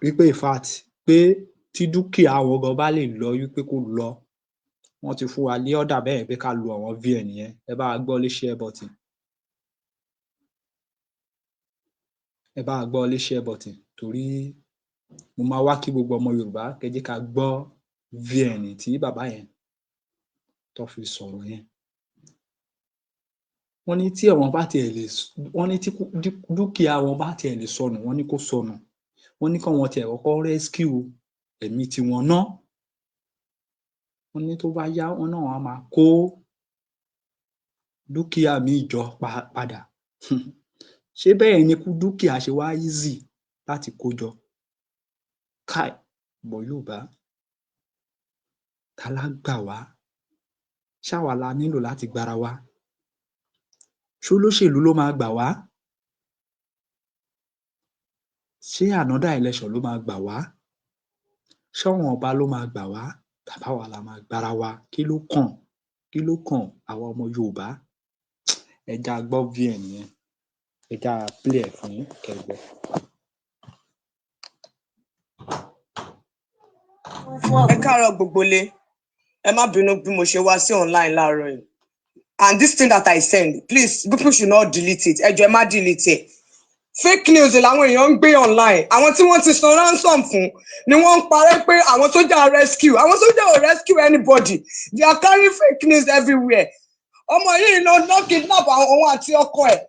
wípé in fact pé tí dúkìá wọn gan bá lè lọ wípé kó lọ. Wọ́n ti fún wa ní order bẹ́yẹn pé ká lo àwọn VN yẹn. Ẹ bá wa gbọ́wọ́lé share button. Ẹ bá wa gbọ́wọ́lé share button torí mo máa wá kí gbogbo ọmọ Yorùbá kẹ́ jẹ́ ká gbọ́ VN tí bàbá yẹn tó fi sọ̀rọ̀ yẹn. Wọ́n ní tí àwọn bá tiẹ̀ lè, wọ́n ní tí dúkìá wọn bá tiẹ̀ lè sọnù, wọ́n ní kó sọnù. Wọ́n ní káwọn tiẹ̀ kọ́kọ́ rescue ẹ̀mí tiwọn ná. Wọ́n ní tó bá yá, wọ́n náà á máa kó dúkìá míì jọ padà. Ṣé bẹ́ẹ̀ ni dúkìá ṣe wá easy láti kó jọ? Káì, ọmọ Yorùbá, ta lá gbà wá? Ṣáwa la nílò láti gbára wa? Ṣólóṣèlú ló máa gbà wá? Ṣé another election ló máa gbà wá? Ṣáwọn ọba ló máa gbà wá? Tàbáwa la máa gbára wa? Kí ló kàn? Kí ló kàn àwa ọmọ Yorùbá? Ẹ jẹ́ á gbọ́ VN yẹn, ẹ jẹ́ á play ẹ̀ fún yín kẹ́ ẹ gbọ́.
Ẹ káàárọ̀ gbogbo ilé, ẹ má bínú bí mo ṣe wá sí online láàárọ̀ yìí. And this thing that I send, please, people should not delete it. Ẹ jọ̀ọ́ ẹ má delete it. Fake news làwọn èèyàn ń gbé online. Àwọn tí wọ́n ti san ransom fún ni wọ́n ń parẹ́ pé àwọn sójà rescue. Àwọn sójà ò rescue anybody. They are carrying fake news everywhere. Ọmọ yìí lọ kidnap òun àti ọkọ ẹ̀.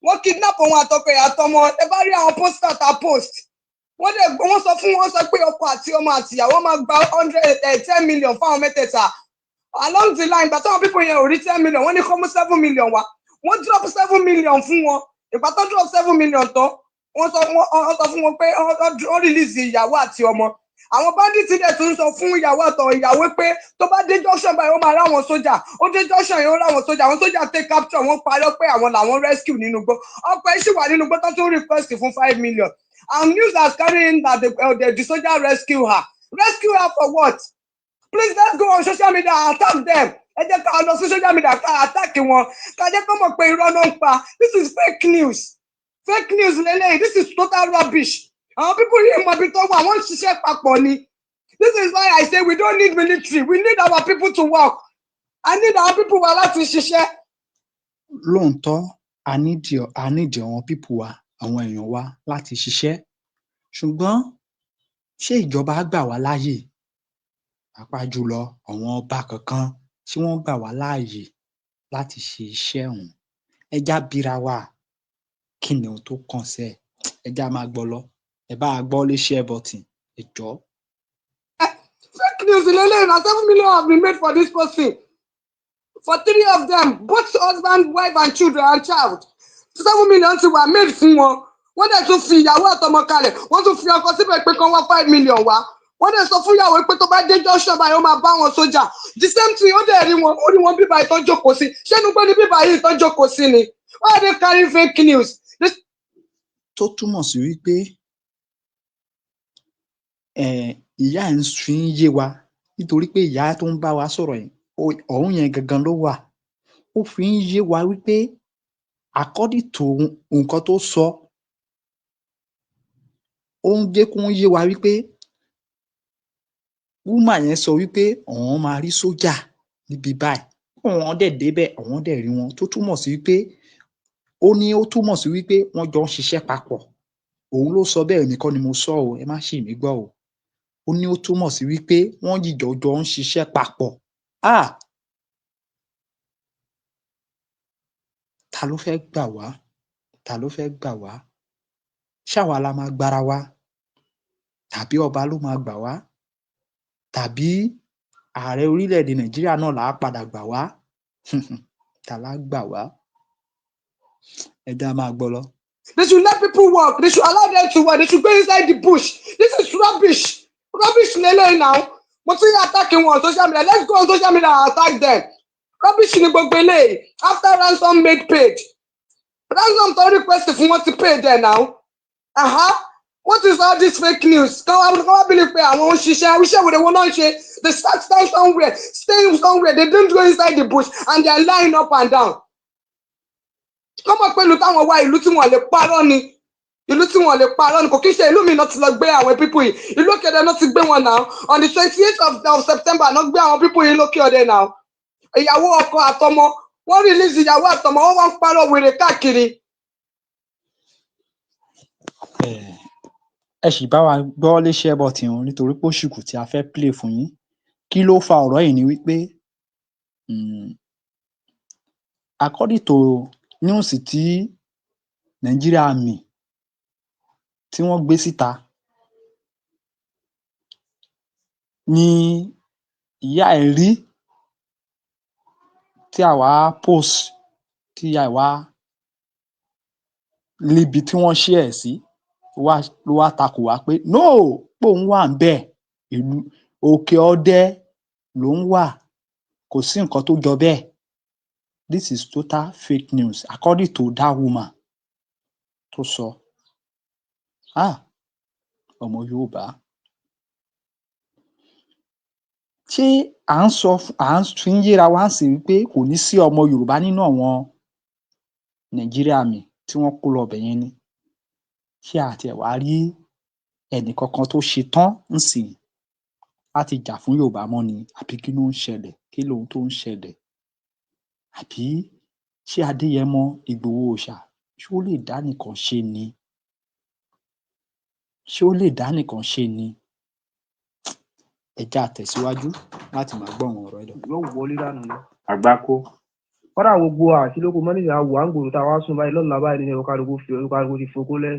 Wọ́n kidnap òun àtọkọ ẹ̀ àtọmọ. Ẹ bá rí àwọn poster ta post. Wọ́n sọ pé ọkọ àti ọmọ àti ìyàwó máa gba 10 million fún àwọn mẹ́tẹ̀ẹ̀ta. Along the line, ìgbà táwọn people yẹn ò rí 10 million, wọ́n ní kó mú 7 million wá. Wọ́n drop 7 million fún wọn. Ìgbà tó drop 7 million tán, wọ́n sọ fún wọn pé wọ́n release ìyàwó àti ọmọ. Àwọn bandits dẹ̀ tún sọ fún ìyàwó pé tó bá dé junction báyìí ó máa ráwọn sójà. Ó dé junction yẹn ó ráwọn sójà. Àwọn sójà take capture, wọ́n parọ́ pé àwọn làwọn rescue nínú igbó. Ọkọ ẹ̀ ṣì wà nínú igbó tó tún request fún 5 million. And news has carried in that the soldier rescue her. Rescue her for what? Please, let's go on social media and attack them. Ẹ jẹ́ ká lọ sí social media ká attack wọn. Ká jẹ́ kó mọ̀ pé irọ́ ló ń pa. This is fake news. Fake news lélẹ́yìí. This is total rubbish. Àwọn people yìí mọ ibi tó wà, wọ́n ń ṣiṣẹ́ papọ̀ ni. This is why I say we don't need military. We need our people to work. I need our people wa láti ṣiṣẹ́.
Lóòótọ́, a need àwọn people wa, àwọn èèyàn wa láti ṣiṣẹ́. Ṣùgbọ́n ṣé ìjọba á gbà wá láàyè? Pàápàá jùlọ àwọn ọba kankan tí wọ́n gbà wá láàyè láti ṣe iṣẹ́ ọ̀hún. Ẹ jẹ́ á bira wa, kí ni ohun tó kàn sẹ́? Ẹ jẹ́ á máa gbọ́ lọ. Ẹ bá wa gbọ́wọ́lé share button, ẹ jọ̀ọ́.
Fake fake news in LA. Now 7 million have been made for this person. For 3 of them, both husband, wife, and children and child. 7 million ti were made fún wọn. Wọ́n dẹ̀ tún fi ìyàwó àtọmọ kalẹ̀. Wọ́n tún fi ọkọ síbẹ̀ pé kán wá 5 million wá. Wọ́n dẹ̀ sọ fún ìyàwó pé tó bá dé junction báyìí ó máa bá wọn sójà. The same thing ó dẹ̀ rí wọn bíbá ìtọ́ jókòó sí. Ṣé inú pé ní bíbá yìí ìtọ́ jókòó sí ni? Why they carry fake news?
Tó túmọ̀ sí wípé ìyá ẹ̀ ń fi ń yé wa nítorí pé ìyá tó ń bá wa sọ̀rọ̀ yẹn ọ̀hún yẹn gangan ló wà. Ó fi ń yé wa wípé according to nǹkan tó sọ, ó ń jẹ́ kó ń yé wa wípé woman yẹn sọ wípé àwọn máa rí sójà níbi báyìí. Àwọn dẹ̀ débẹ̀, àwọn dẹ̀ rí wọn. Tó túmọ̀ sí wípé ó túmọ̀ sí wípé wọ́n jọ ń ṣiṣẹ́ papọ̀. Òun ló sọ bẹ́ẹ̀, èmi kọ́ ni mo sọ o, ẹ má ṣì mí gbọ́ o. Ó ní ó túmọ̀ sí wípé wọ́n jọ ń ṣiṣẹ́ papọ̀. Ta ló fẹ́ gbà wá? Ta ló fẹ́ gbà wá? Ṣáwa la máa gbára wa? Tàbí ọba ló máa gbà wá? Tàbí ààrẹ orílẹ̀-èdè Nàìjíríà náà là á padà gbà wá? Ta lá gbà wá? Ẹ jẹ́ á máa gbọ́ lọ.
They should let people work. They should allow them to work. They should go inside the bush. This is rubbish. Rubbish lele now. But we attacking on social media. Let's go on social media and attack them. Rubbish ni gbogbo eléyìí. After ransom made paid. Ransom to request if you want to pay there now. What is all this fake news? Come on, believe pé àwọn òṣìṣẹ́ wo they will not ṣe. They start somewhere, staying somewhere. They don't go inside the bush and they are lying up and down. Kọ́mọ̀ pé ìlú táwọn wá ìlú tí wọ́n lè parọ́ ni. Ìlú tí wọ́n lè parọ́ ni kò kí ń ṣe ìlú mi náà ti lọ gbé àwọn people yìí. Ìlú Òkè Ọdẹ náà ti gbé wọn náà. On the 28th of September náà gbé àwọn people yìí lókè Ọdẹ náà. Ìyàwó ọkọ àtọmọ wọ́n release ìyàwó àtọmọ wọ́n wá ń parọ́ wèrè káàkiri.
Ẹ sì bá wa gbọ́ léṣẹ́ bọ̀ tí wọn nítorí pé òṣìkù tí a fẹ́ play fún yín. Kí ló fa ọ̀rọ̀ yìí ni wípé according to news tí Nigeria Army tí wọ́n gbé síta ni ìyá ẹ̀ rí tí àwa post tí àwa níbi tí wọ́n share ẹ̀ sí ló wá takò wá pé no pé òun wà ńbẹ̀, ìlú Òkè Ọdẹ lòún wà, kò sí nǹkan tó jọ bẹ́ẹ̀. This is total fake news according to that woman tó sọ. Ọmọ Yorùbá. Ṣé à ń fi ń yéra wá sí wípé kò ní sí ọmọ Yorùbá nínú àwọn Nigeria Army tí wọ́n kó lọ bẹ̀ yẹn ni? Ṣé a tiẹ̀ wá rí ẹnì kankan tó ṣetán ńsìnyí láti jà fún Yorùbá mọ́ ni? Àbí kí ló ń ṣẹlẹ̀? Kí lohun tó ń ṣẹlẹ̀? Àbí ṣé Adéyẹmọ Ìgbòho Òòṣà ṣé ó lè dá nìkan ṣe ni? Ṣé ó lè dá nìkan ṣe ni? Ẹ jẹ́ á tẹ̀síwájú láti máa gbọ́ àwọn ọ̀rọ̀ ẹ̀ lọ.
Yóò wọlé dànù ni. Àgbákò. Kọ́dà gbogbo àṣìlókò mọ́nìyàn àwò à ń gbòòrò tá a wá sùn báyìí lọ́la báyìí ní olúkálukú ti fokó lẹ̀.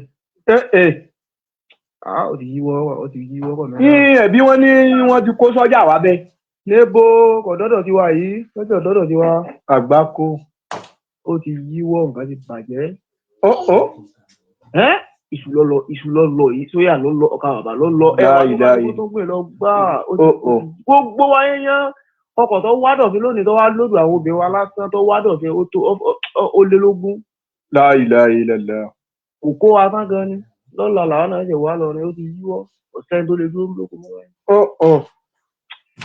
Ó ti yíwọ́ kọ̀ mẹ́rin. Ẹ̀bí wọn ní wọ́n ti kó sọ́jà wá bẹ́ẹ̀. Lébo kọ̀dọ́dọ̀ ti wá yìí, lọ́jọ́ ọ̀dọ́dọ̀ ti wá. Àgbákò. Ó ti yíwọ́, nǹkan ti bàjẹ́. Iṣu lọ́lọ́ yìí, sóyà lọ́lọ́, ọkà bàbá lọ́lọ́. Ẹ̀wọ̀n tó gbé lọ gbà. Gbogbo wa yẹn ọkọ̀ tó wá dọ̀fin lónìí tó wá lódù àwọn obìnrin wa lásán tó wá dọ̀fin ó lé lógún. Láìláìlẹ́lẹ́. Òkó wa tán gan ni. Lọ́la làwọn náà ṣe wá lọ ni ó ti yíwọ́. Ọ̀sẹ̀ tó lè dúró lóko mọ́ wáyé.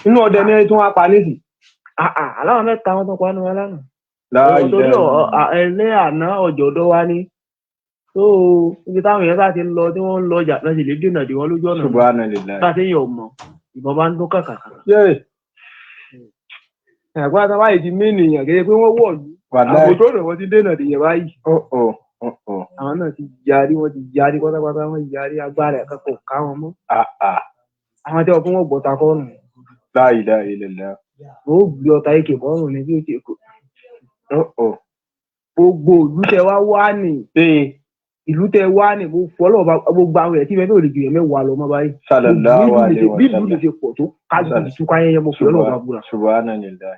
Inú ọdẹ ní tí wọ́n á pa nísì. Aláwọ̀ mẹ́ta wọn tó pa ní wọn lánàá. Láìláìlẹ́. Torí ẹlẹ́ àná ọ̀jọ̀dọ̀ wa ni. So ibi táwọn èèyàn bá ti lọ tí wọ́n ń lọ jà lọ́sẹ̀ lè dènà dé wọn lójú ọ̀nà. Subhanallah. Bá a ti ń yọ̀ mọ̀ ìbọn bá ń dún kàkàkà. Ẹ̀gbọ́n àtàwọn àyè ti mí ènìyàn kéde pé wọ́n wọ̀ lù. Àbòjọ́ rẹ̀ wọ́n ti dènà dè yẹn báyìí. Àwọn náà ti yarí, wọ́n ti yarí pátápátá, wọ́n yarí agbára ẹ̀kẹ́kọ̀ọ́ ká wọn mọ́. Àwọn tí wọ́n gbọ́ ta kọ́ọ̀nù. Láìláìlẹ́lẹ́. Ó gbé ọta ike bọ́ọ̀rùn ní bí ó ti kò. Gbogbo olùṣẹ́ wa wá ní ìlú tẹ wá ní mo fọlọ́ gbogbo àwọn ẹ̀ tí bẹ́ẹ̀ náà lè gbìyànjú mẹ́wàá lọ mọ́ báyìí
sallallahu alaihi
bí ìlú
wasallam
lè ṣe pọ̀ tó kálukú ti túká yẹn mo fọlọ́ bá búra
subhanallah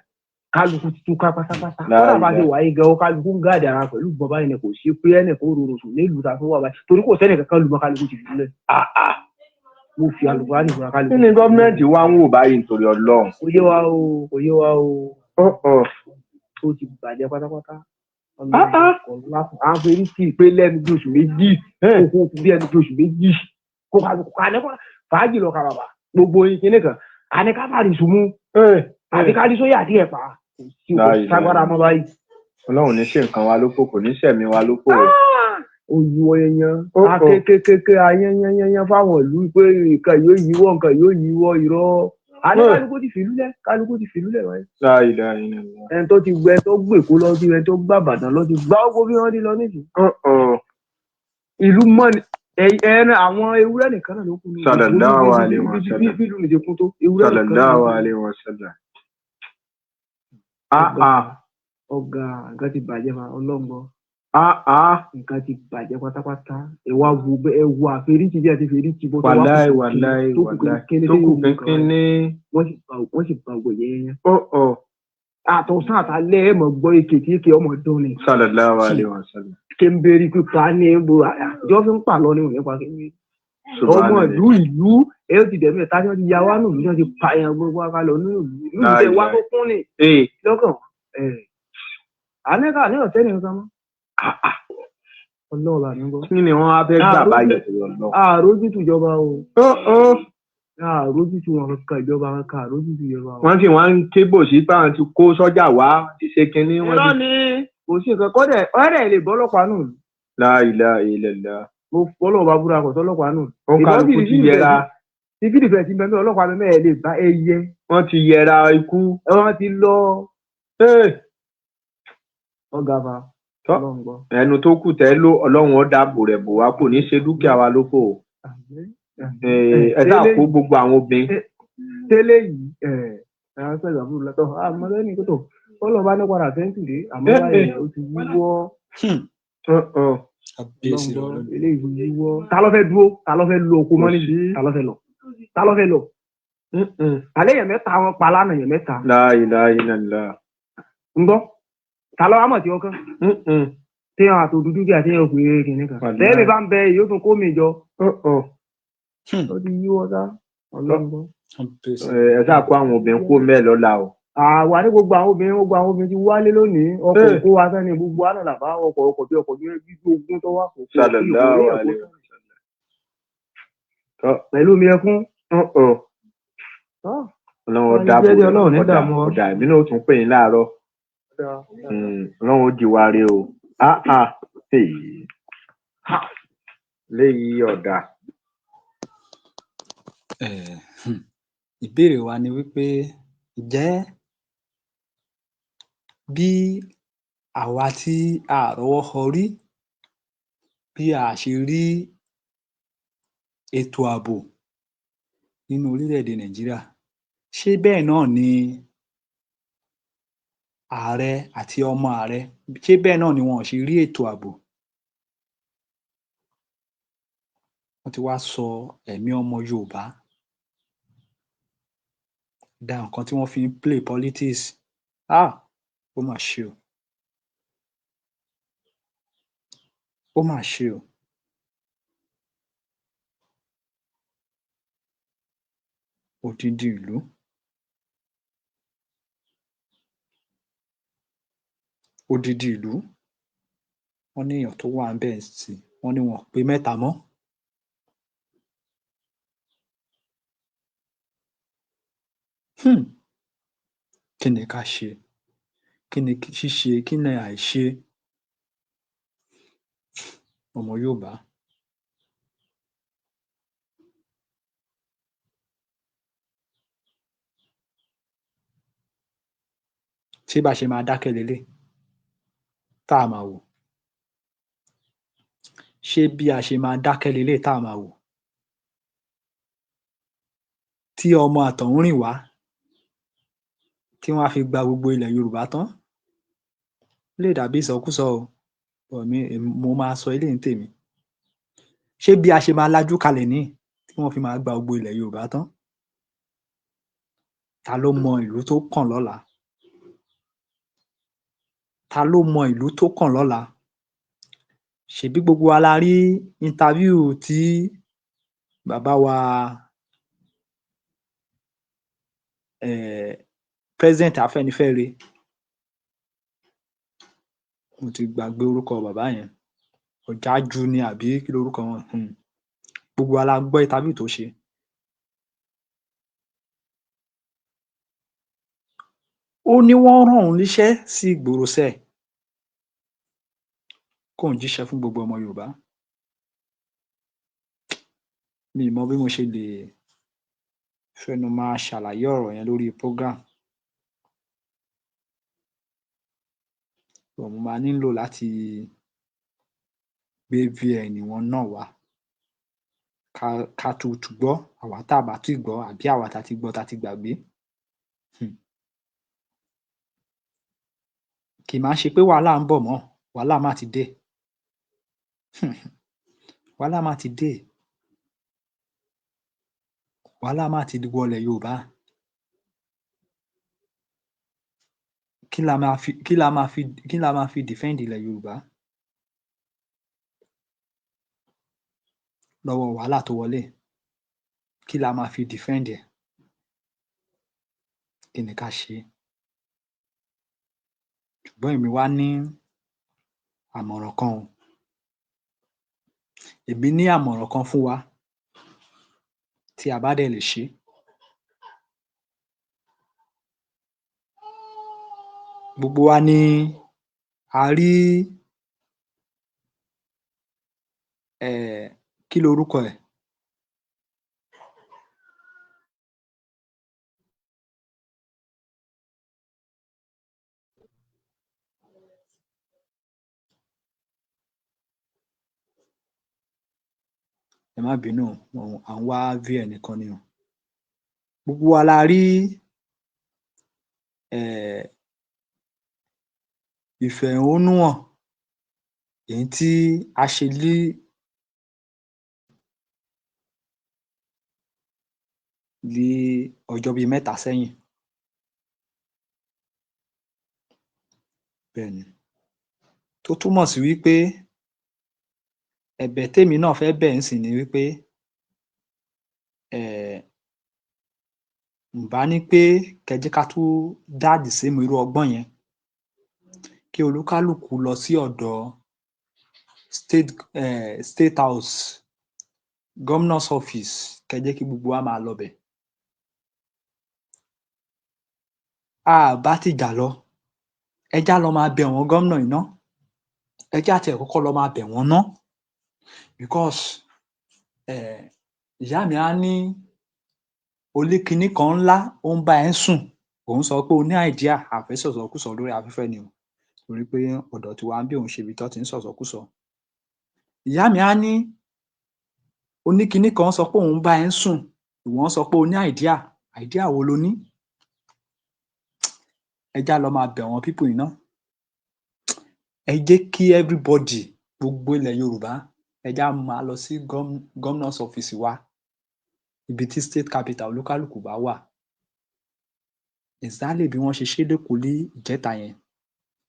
kálukú ti túká pátápátá kọ́nà bá ṣe wáyé gan kálukú ń gáàdì ara pẹ̀lú gbọ́n báyìí kò sí pé ẹnì kan rorò sùn nílùú ta fún wa báyìí torí kò sẹ́nì kankan lùmọ́ kálukú ti fi lẹ̀ mo fi àlùkò á nìkan kálukú.
kí ni gọ́ọ̀mẹ̀ntì wa ń wò báyìí nítorí Ọlọ́run.
kò yé wa o ó ti bàjẹ́ pátápátá. àwọn fèrè sí pé lẹ́nu bí oṣù méjì kókó bí ẹnu bí oṣù méjì kó kálukú ká nípa fàájì lọ ká bàbà gbogbo yín kíní kan àní ká fàrí sùnmù àti ká ní sóyà àti ẹ̀pà kò sí òkú ságbára mọ́ báyìí.
Ọlọ́run ní ṣe nǹkan wa lóko kò ní ṣẹ̀mí wa lóko.
Òyìnbó yanyan akékèké ayẹyẹyẹyẹ fáwọn ìlú pé nǹkan yóò yíwọ́ nǹkan yóò yíwọ́ irọ́ àní kálukú ti fìlú lẹ̀ wáyé. ẹni tó ti gbẹ tó gbè kó lọ sí ẹni tó gbà bàdàn lọ sí gbà ógbó bí wọ́n ti lọ nísìnyí. ìlú mọ́ni ẹni àwọn ewúrẹ́ nìkan náà ló kú ní
sallallahu alaihi wasallam
bí ìlú nìkan kún tó ewúrẹ́ nìkan
sallallahu alaihi wasallam.
ọ̀gá nǹkan ti bàjẹ́ fa ọlọ́ngbọ́ nǹkan ti bàjẹ́ pátápátá ẹ̀wà wo àfẹ́ríkì bí àti fẹ́ríkì bó tó
wàláì tó kù kínkínní
wọ́n sì bá gbòye yẹn. àtọ̀sán àtàlẹ́ ẹ̀ mọ̀ gbọ́ èké tí èké ọmọ dún ni.
sallallahu alaihi wasallam.
kéńbérí pípa ní egbò àjọ fi ń pàlọ́ ní òní pa kéńbérí. ọmọ ìlú ẹ̀ ti dẹ̀mí ẹ̀ta tí wọ́n ti ya wá nù ní wọ́n ti pa ẹ̀yàn gbogbo akalọ̀ nínú ìlú ìlú wa tó kún ni lọ́kàn àníkà ní ọ̀sẹ̀ nìkan mọ́. Ọlọ́ọ̀bà ní gbọ́.
Kí ni wọ́n á fẹ́ gbà báyìí?
Àrójútù ìjọba o. Àrójútù wọn kankan ìjọba kankan àrójútù ìjọba o.
Wọ́n sì wọ́n ń kébò sí báwọn ti kó sọ́jà wá ti ṣe kinní.
Irọ́ ni kò sí nǹkan kọ́dẹ̀ ọ̀rẹ́ lè bọ́ ọlọ́pàá nù.
La ilaha illallah.
Mo fọlọ́ bá búra kọ̀ sọ́lọ́pàá nù.
Ó kálukú ti yẹra.
Ìfìdí fẹ̀ ti bẹ̀rẹ̀ ọlọ́pàá mi mẹ́ẹ̀ lè bá ẹyẹ.
Wọ́n ti yẹra ikú.
Wọ́n ti lọ. Ọ̀gá fa.
Ẹnu tó kù tẹ́ ló Ọlọ́run ó dáàbò rẹ̀ bò wá kò ní ṣe dúkìá wa lóko. Ẹ dáa kó gbogbo àwọn obìnrin.
Tẹ́lẹ̀ yìí ẹ̀rọ sọ̀rọ̀ àbúrò lọ́tọ̀ àmọ́ lẹ́nu kótó Ọlọ́run bá ní padà sẹ́ńtì dé àmọ́ báyìí ó ti wíwọ́. Eléyìí wíwọ́. Ta ló fẹ́ dúró? Ta ló fẹ́ lo oko mọ́ níbi? Ta ló fẹ́ lọ? Ta ló fẹ́ lọ? Àlẹ́ yẹn mẹ́ta wọn pa lánàá yẹn mẹ́ta.
La ilaha illallah.
ń gbọ́ ta ló wá mọ̀ tí ó kán tí wọn àtò dúdú bí àti òkú eré kìíní kan tẹ́lẹ̀ bá ń bẹ yóò tún kó mi jọ ó ti yíwọ́ sá ọlọ́gbọ́n.
ẹ sáà kó àwọn obìnrin kó mẹ́ẹ̀ lọ́la o.
àwa ní gbogbo àwọn obìnrin ti wálé lónìí ọkọ̀ òkú wa sẹ́ni gbogbo àná làbá ọkọ̀ bí ogún tó wà kó pẹ̀lú mi ẹkún.
Ọlọ́run dáàbò ọ̀dà èmi náà tún pè yín láàárọ̀. Ọlọ́run ó di wa re o. Léyìí ọ̀dà.
Ìbéèrè wa ni wípé ǹjẹ́ bí àwa tí a rọ́wọ́ họrí bí a ṣe rí ètò ààbò nínú orílẹ̀-èdè Nàìjíríà ṣé bẹ́ẹ̀ náà ni ààrẹ àti ọmọ ààrẹ ṣé bẹ́ẹ̀ náà ni wọn ò ṣe rí ètò ààbò? Wọ́n ti wá sọ ẹ̀mí ọmọ Yorùbá da nǹkan tí wọ́n fi ń play politics. Ó mà ṣe o. Ó mà ṣe o. Odidi ìlú. Odidi ìlú. Wọ́n ní èèyàn tó wà ńbẹ̀ sí wọ́n ní wọn ò pé mẹ́ta mọ́. Kí ni ká ṣe? Kí ni ṣíṣe? Kí ni àìṣe? Ọmọ Yorùbá. Ṣé bá ṣe máa dákẹ́ leléyìí tá a máa wò? Ṣé bí a ṣe máa dákẹ́ leléyìí tá a máa wò? Tí ọmọ àtọ̀húnrìnwá tí wọ́n á fi gba gbogbo ilẹ̀ Yorùbá tán? Ó lè dàbí ìsọkúsọ o, mo máa sọ eléyìí ní tèmi. ṣé bí a ṣe máa lajú kalẹ̀ nìyí tí wọ́n fi máa gba gbogbo ilẹ̀ Yorùbá tán? Ta ló mọ ìlú tó kàn lọ́la? Ta ló mọ ìlú tó kàn lọ́la? Ṣèbí gbogbo wa la rí interview tí bàbá wa president Afẹ́nifẹ́re, mo ti gbàgbé orúkọ bàbá yẹn, Ọ̀jájú ni àbí kí lorúkọ wọn, gbogbo wa la gbọ́ interview tó ṣe. Ó ní wọ́n rán òun níṣẹ́ sí ìgboro sẹ́ẹ̀ kóun jíṣẹ́ fún gbogbo ọmọ Yorùbá. Mi ì mọ bí mo ṣe lè fẹnu máa ṣàlàyé ọ̀rọ̀ yẹn lórí program. Mo máa nílò láti gbé VN wọn náà wá ká tutù gbọ́, àwa tá à bá tíì gbọ́ àbí àwa tá ti gbọ́ tá ti gbàgbé. Kì máa ṣe pé wàhálà ń bọ̀ mọ́, wàhálà mà ti dé. Wàhálà mà ti dé. Wàhálà mà ti wọlẹ̀ Yorùbá. Kí la máa fi defend ilẹ̀ Yorùbá lọ́wọ́ wàhálà tó wọlé? Kí la máa fi defend ẹ̀? Kí ni ká ṣe? Ṣùgbọ́n èmi wá ní àmọ̀ràn kan o. Èmi ní àmọ̀ràn kan fún wa tí a bá dẹ̀ lè ṣé. Gbogbo wa ni a rí kí lorúkọ ẹ̀? Ẹ má bínú o, à ń wá VN kan ni o. Gbogbo wa la rí ìfẹ̀hónúhàn èyí tí a ṣe ní ọjọ́ bíi mẹ́ta sẹ́yìn. Bẹ́ẹ̀ni, tó túmọ̀ sí wípé ẹ̀bẹ̀ témi náà fẹ́ bẹ̀ ńsìnyí ni wípé ǹbá ní pé kẹ́ jẹ́ ká tún dá the same irú ọgbọ́n yẹn, kí olúkálùkù lọ sí ọ̀dọ̀ state house, governor's office, kẹ́ jẹ́ kí gbogbo wa máa lọ bẹ̀. A bá tìjà lọ, ẹ já lọ máa bẹ̀ wọ́n gómìnà yìí ná, ẹ já tiẹ̀ kọ́kọ́ lọ máa bẹ̀ wọ́n ná, because ìyá mi á ní oní kinní kan ńlá ó ń bá ẹ sùn, òun sọ pé o ní idea, a fẹ́ sọ̀sọkúsọ lórí afẹ́fẹ́ ni o, torí pé ọ̀dọ̀ tiwa níbí òun ṣe ibi tán ti ń sọ̀sọkúsọ. Ìyá mi á ní oní kinní kan sọ pé òun bá ẹ sùn, ìwọ ń sọ pé o ní idea wo lo ní? Ẹ já lọ máa bẹ̀ wọ́n people yìí ná. Ẹ jẹ́ kí everybody, gbogbo ilẹ̀ Yorùbá, ẹ já máa lọ sí governor's office wa, ibi tí state capital olúkálùkù bá wà. Exactly bí wọ́n ṣe ṣé lÉkòó ní ìjẹ́ta yẹn,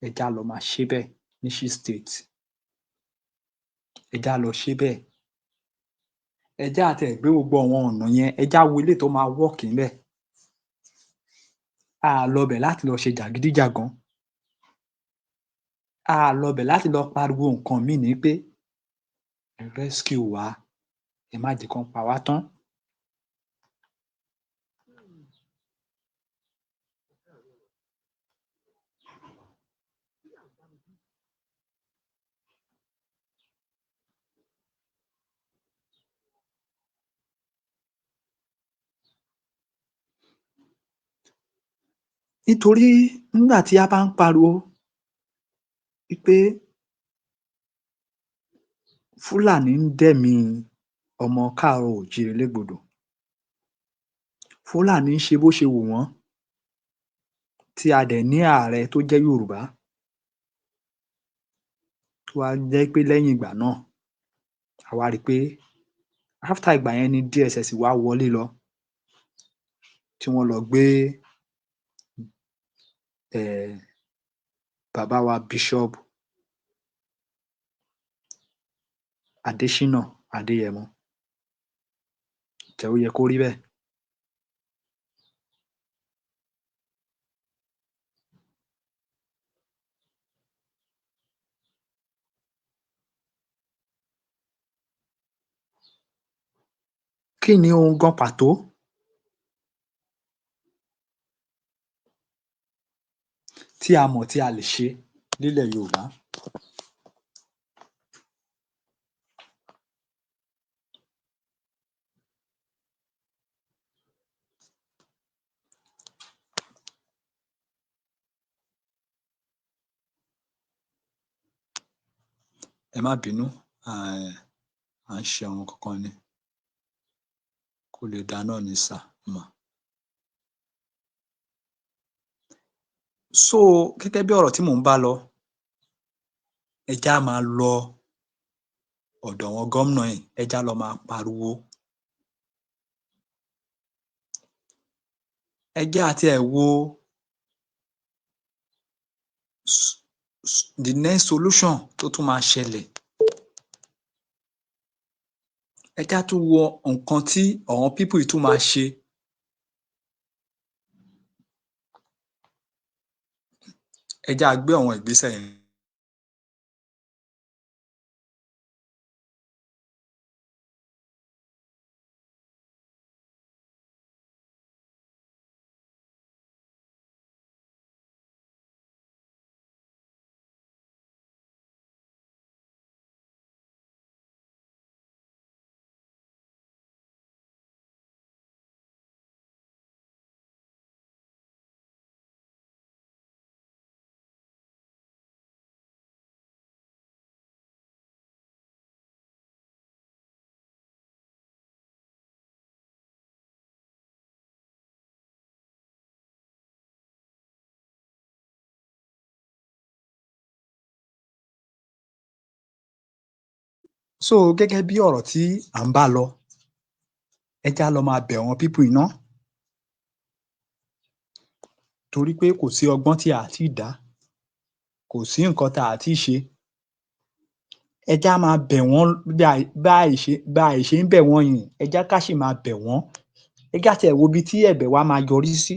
ẹ já lọ máa ṣé bẹ́ẹ̀ ní state. Ẹ já lọ ṣé bẹ́ẹ̀. Ẹ já tiẹ̀ gbé gbogbo àwọn ọ̀nà yẹn, ẹ já wo eléyìí tó máa work ńbẹ̀. A à lọ bẹ̀ láti lọ ṣe jàgídíjàgan. A à lọ bẹ̀ láti lọ pariwo nǹkan míì ní pé ẹ rescue wa, ẹ má jẹ́ kán pa wá tán. Nítorí nígbà tí a bá ń pariwo wípé Fúlàní ń dẹ̀mí ọmọ káàárọ̀-o-ò-jíire légbodò, Fúlàní ń ṣe bó ṣe wù wọ́n, tí a dẹ̀ ní ààrẹ tó jẹ́ Yorùbá, tó wá jẹ́ pé lẹ́yìn ìgbà náà a wá rí i pé after ìgbà yẹn ni DSS wá wọlé lọ tí wọ́n lọ gbé bàbá wa Bishop Adésínà Adéyẹmọ. Ǹjẹ́ ó yẹ kó rí bẹ́ẹ̀? Kí ni ohun gan pàtó tí a mọ̀ tí a lè ṣe nílẹ̀ Yorùbá? Ẹ má bínú, à ń ṣe àwọn kankan ni, kó lè dáa náà ni sà, mà. So gẹ́gẹ́ bí ọ̀rọ̀ tí mò ń bá lọ, ẹ já máa lọ ọ̀dọ̀ àwọn gómìnà yìí, ẹ já lọ máa pariwo. Ẹ jẹ́ á tiẹ̀ wo the next solution tó tún máa ṣẹlẹ̀. Ẹ já tún wo nǹkan tí àwọn people yìí tún máa ṣe. Ẹ já gbé àwọn ìgbésẹ̀ yẹn. So gẹ́gẹ́ bí ọ̀rọ̀ tí à ń bá lọ, ẹ já lọ máa bẹ̀ àwọn people yìí ná, torí pé kò sí ọgbọ́n tí a ò tíì dá, kò sí nǹkan tá a ò tíì ṣe. Ẹ já máa bẹ̀ wọ́n bá a ṣe ń bẹ̀ wọ́n yìí, ẹ jẹ́ ká ṣì máa bẹ̀ wọ́n. Ẹ já tiẹ̀ wo ibi tí ẹ̀bẹ̀ wa máa yọrí sí.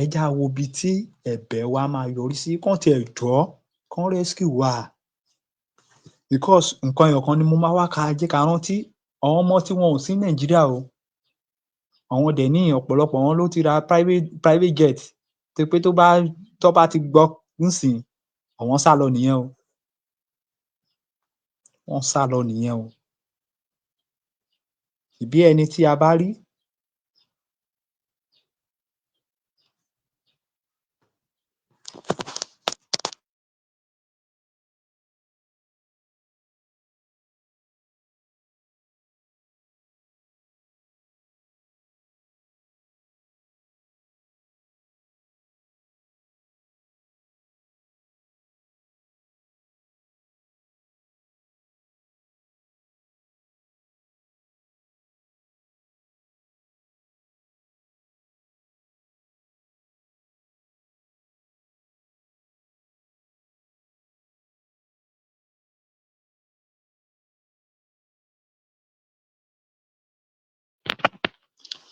Ẹ já wo ibi tí ẹ̀bẹ̀ wa máa yọrí sí. Kán tiẹ̀ jọ̀ọ́, kán rescue wa. Because nǹkan ẹyọ kan ni mo máa wá jẹ́ ká rántí, àwọn ọmọ tí wọn ò sí Nàìjíríà o, àwọn dẹ̀ níyì ọ̀pọ̀lọpọ̀ wọn ló ti ra private jet tó pé tó bá ti gbọ́ nísìnyí, àwọn sálọ nìyẹn o. Wọ́n sálọ nìyẹn o. Ṣèbí ẹni tí a bá rí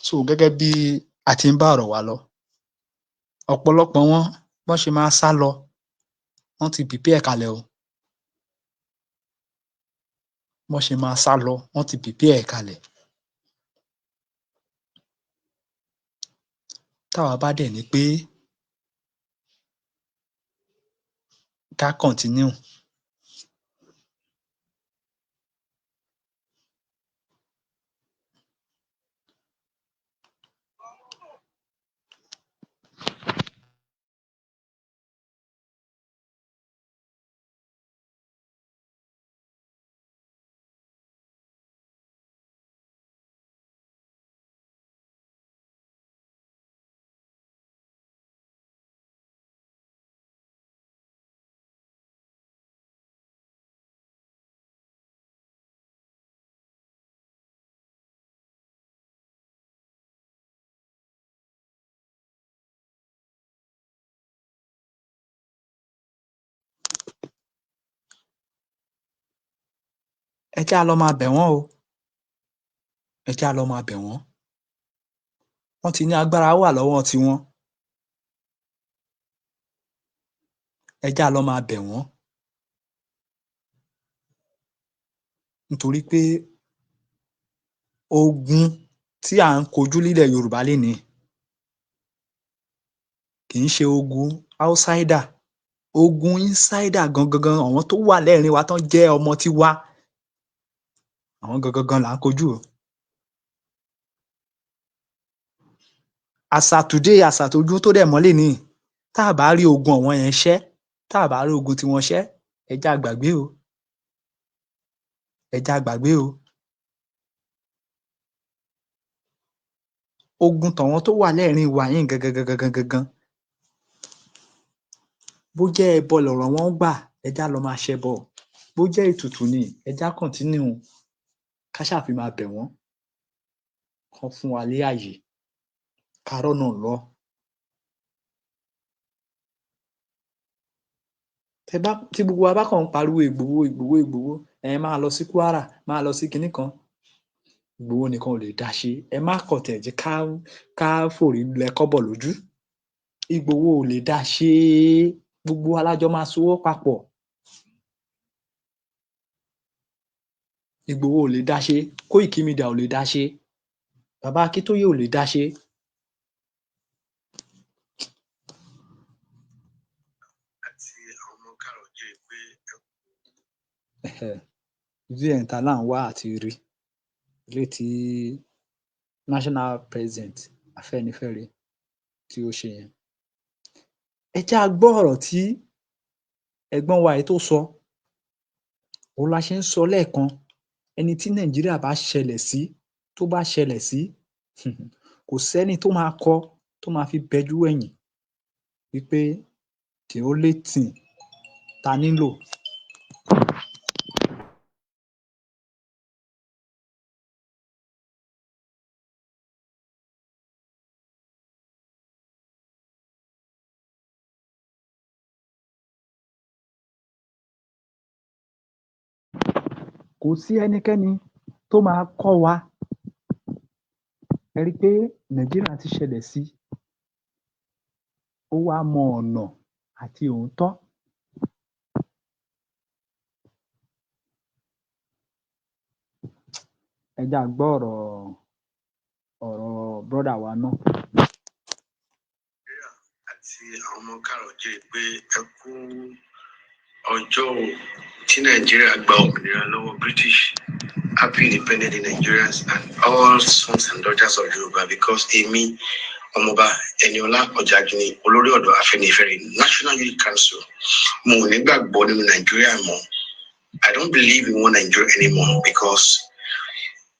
so gẹ́gẹ́ bí a ti ń bá ọ̀rọ̀ wa lọ, ọ̀pọ̀lọpọ̀ wọn bọ́n ṣe máa sálọ, wọ́n ti prepare kalẹ̀ o. Bọ́n ṣe máa sálọ, wọ́n ti prepare kalẹ̀. Táwa bá dẹ̀ ní pé ká continue, ẹ jẹ́ á lọ máa bẹ̀ wọ́n o, ẹ jẹ́ á lọ máa bẹ̀ wọ́n. Wọ́n ti ní agbára wà lọ́wọ́ tiwọn, ẹ jẹ́ á lọ máa bẹ̀ wọ́n. Nítorí pé ogun tí à ń kojú nílẹ̀ Yorùbá lénìí kì í ṣe ogun outsider, ogun insider gangan, àwọn tó wà lẹ́rìn wa tán jẹ́ ọmọ tiwa, àwọn gangan là ń kojú o. Àṣà today, àṣà tójú tó dẹ̀ mọ́ lénìí, tá à bá rí ogun àwọn yẹn ṣẹ́, tá à bá rí ogun tiwọn ṣẹ́, ẹ jẹ́ á gbàgbé o, ẹ jẹ́ á gbàgbé o. Ogun tàwọn tó wà lẹ́rìn wa yìí gangan, bó jẹ́ ẹbọ lọ̀rọ̀ wọn gbà, ẹ jẹ́ á lọ máa ṣẹbọ. Bó jẹ́ ètùtù ni, ẹ jẹ́ á continue ká ṣáà fi máa bẹ̀ wọ́n, kán fún wa ní àyè ká rọ́nà lọ. Tí gbogbo wa bá kàn ń pariwo Ìgbòho, Ìgbòho, Ìgbòho, máa lọ sí Kwara, máa lọ sí kinní kan, Ìgbòho nìkan ò lè dá ṣe. Ẹ má kàn tiẹ̀ jẹ́ ká fòrí lẹ kọ́bọ̀ lójú. Ìgbòho ò lè dá ṣe, gbogbo wa la jọ máa sowọ́ papọ̀. Ìgbòho ò lè dá ṣe, Koiki Media ò lè dá ṣe, Bàbá Akíntóyè ò lè dá ṣe. VN ta là ń wá àti rí, eléyìí tí national president Afẹ́nifẹ́re tí ó ṣe yẹn. Ẹ jẹ́ á gbọ́ ọ̀rọ̀ tí ẹ̀gbọ́n wa yìí tó sọ. Òhun la ṣe ń sọ lẹ́ẹ̀kan, ẹni tí Nàìjíríà bá ṣẹlẹ̀ sí, tó bá ṣẹlẹ̀ sí, kò sẹ́ni tó máa kọ tó máa fi bẹjú wẹ̀yìn wípé the only thing ta nílò kò sí ẹnikẹ́ni tó máa kọ́ wa. Ẹ rí i pé Nàìjíríà ti ṣẹlẹ̀ sí, ó wá mọ ọ̀nà àti òótọ́. Ẹ jẹ́ á gbọ́ ọ̀rọ̀ brother wa náà.
Àti àwọn ọmọ káàárọ̀-o-jíire pé ẹ kú ọjọ́ tí Nàìjíríà gba òmìnira lọ́wọ́ British. Happy independent Nigerians and all sons and daughters of Yorùbá, because èmi Ọmọọba Ẹniọlá Ọ̀jájúní, olórí ọ̀dọ́ Afẹ́nifẹ́re National Youth Council, mo ò ní gbàgbọ́ nínú Nàìjíríà mọ́. I don't believe in one Nigeria anymore, because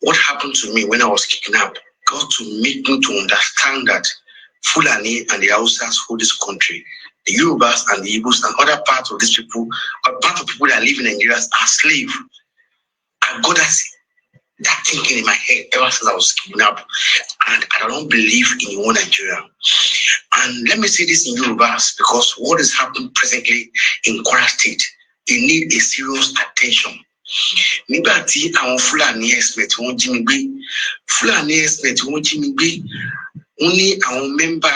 what happened to me when I was kidnapped got to make me to understand that Fulani and the Hausas hold this country. The Yorubas and the Igbos and other parts of these people, part of people that live in Nigeria are slaves. I got that thinking in my head ever since I was kidnapped, and I don't believe in one Nigeria. And let me say this in Yorubas, because what is happening presently in Kwara State, they need a serious attention. Nígbà tí àwọn Fulani herdsmen tí wọ́n jí mi gbé, Fulani herdsmen tí wọ́n jí mi gbé, wọ́n ní àwọn mẹ́mbà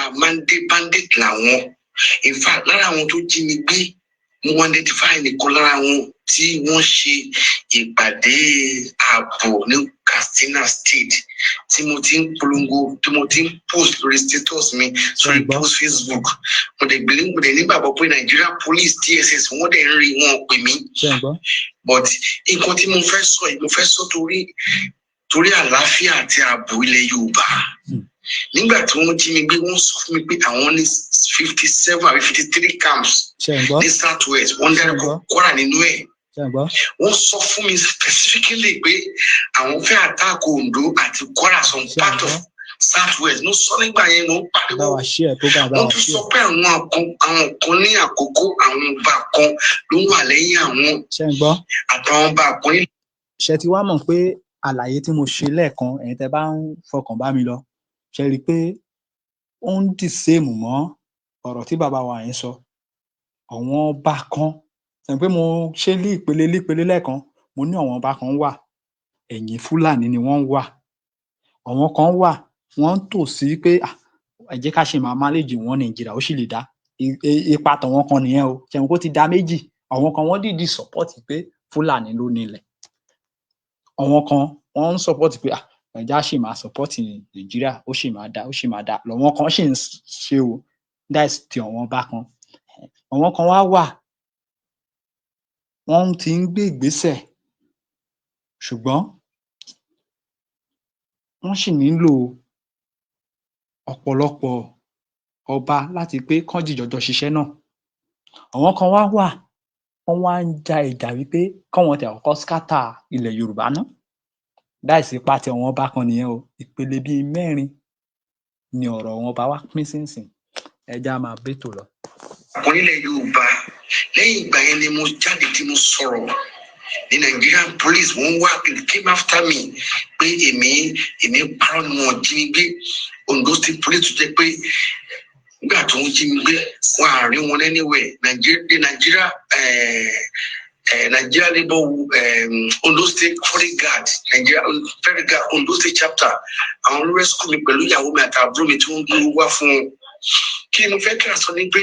bandit làwọn. In fact, lára àwọn tó jí mi gbé, mo identify nìkan lára wọn tí wọ́n ṣe ìpàdé ààbò ní Katsina State, tí mo ti ń polongo, tí mo ti ń post lórí status mi, sórí post Facebook. Mo dẹ̀ nígbàgbọ́ pé Nigeria Police, DSS, wọ́n dẹ̀ ń rí wọn pè mí. But nǹkan tí mo fẹ́ sọ yìí, mo fẹ́ sọ torí àlàáfíà àti ààbò ilẹ̀ Yorùbá. Nígbà tí wọ́n jí mi gbé, wọ́n sọ fún mi pé àwọn ní 57 àbí 53 camps ní South West, wọ́n dárúkọ Kwara nínú ẹ̀. Wọ́n sọ fún mi specifically pé àwọn fẹ́ attack Ondo àti Kwara, some part of South West. Mo sọ nígbà yẹn, mo pariwo. Wọ́n tún sọ pé àwọn kan ní àkókò, àwọn ọba kan ló wà lẹ́yìn àwọn àtàwọn ọba kan.
Ṣé ti wá mọ̀ pé àlàyé tí mo ṣe lẹ́ẹ̀kan, ẹ̀yin tẹ́ bá ń fọkàn bá mi lọ, ṣe rí i pé ó ń dì séèmù mọ́ ọ̀rọ̀ tí bàbá wa yẹn sọ. Àwọn ọba kan, ṣe pé mo ṣe ní ìpele lẹ́ẹ̀kan, mo ní àwọn ọba kan wà ẹ̀yìn Fúlàní ni wọ́n wà, àwọn kan wà wọ́n ń tò sí pé ẹ jẹ́ ká ṣe máa máléjì wọn Nàìjíríà ó sì lè dá, ipa tàwọn kan nìyẹn o, ṣẹ̀wọ̀n kó ti dá méjì, àwọn kan wọ́n dìídì support pé Fúlàní ló nílẹ̀, àwọn kan wọ́n ń support pé ẹ̀já sì máa support Nàìjíríà ó sì máa dá lọ́wọ́n kan sì ń ṣe o, that's ti àwọn ọba kan. Àwọn kan wá wà wọ́n ti ń gbé ìgbésẹ̀ ṣùgbọ́n wọ́n sì nílò ọ̀pọ̀lọpọ̀ ọba láti pé kán jìjọjọ ṣiṣẹ́ náà. Àwọn kan wá wà wọ́n wá ń ja ìjà wípé káwọn tiẹ̀ kọ́kọ́ scatter ilẹ̀ Yorùbá ná, that's ipa ti àwọn ọba kan nìyẹn o, ìpele bíi 4 ni ọ̀rọ̀ àwọn ọba wá pín sí nsìn. Ẹ jẹ́ á máa bẹ́tò lọ.
Àwọn ilẹ̀ Yorùbá lẹ́yìn ìgbà yẹn ni mo jáde tí mo sọ̀rọ̀ ní Nigerian police wọ́n wá came after me pé èmi parọ́ ni wọ́n jí mi gbé. Ondo State police tó jẹ́ pé nígbà tó ń jí mi gbé wọ́n á rí wọn anywhere. Nigeria Labour Ondo State Foreign Guard Nigeria Foreign Guard Ondo State chapter àwọn ló rescue mi pẹ̀lú ìyàwó mi àti àbúrò mi tí wọ́n gbé wá fún wọn. Kí ni mo fẹ́ kí a sọ ní pé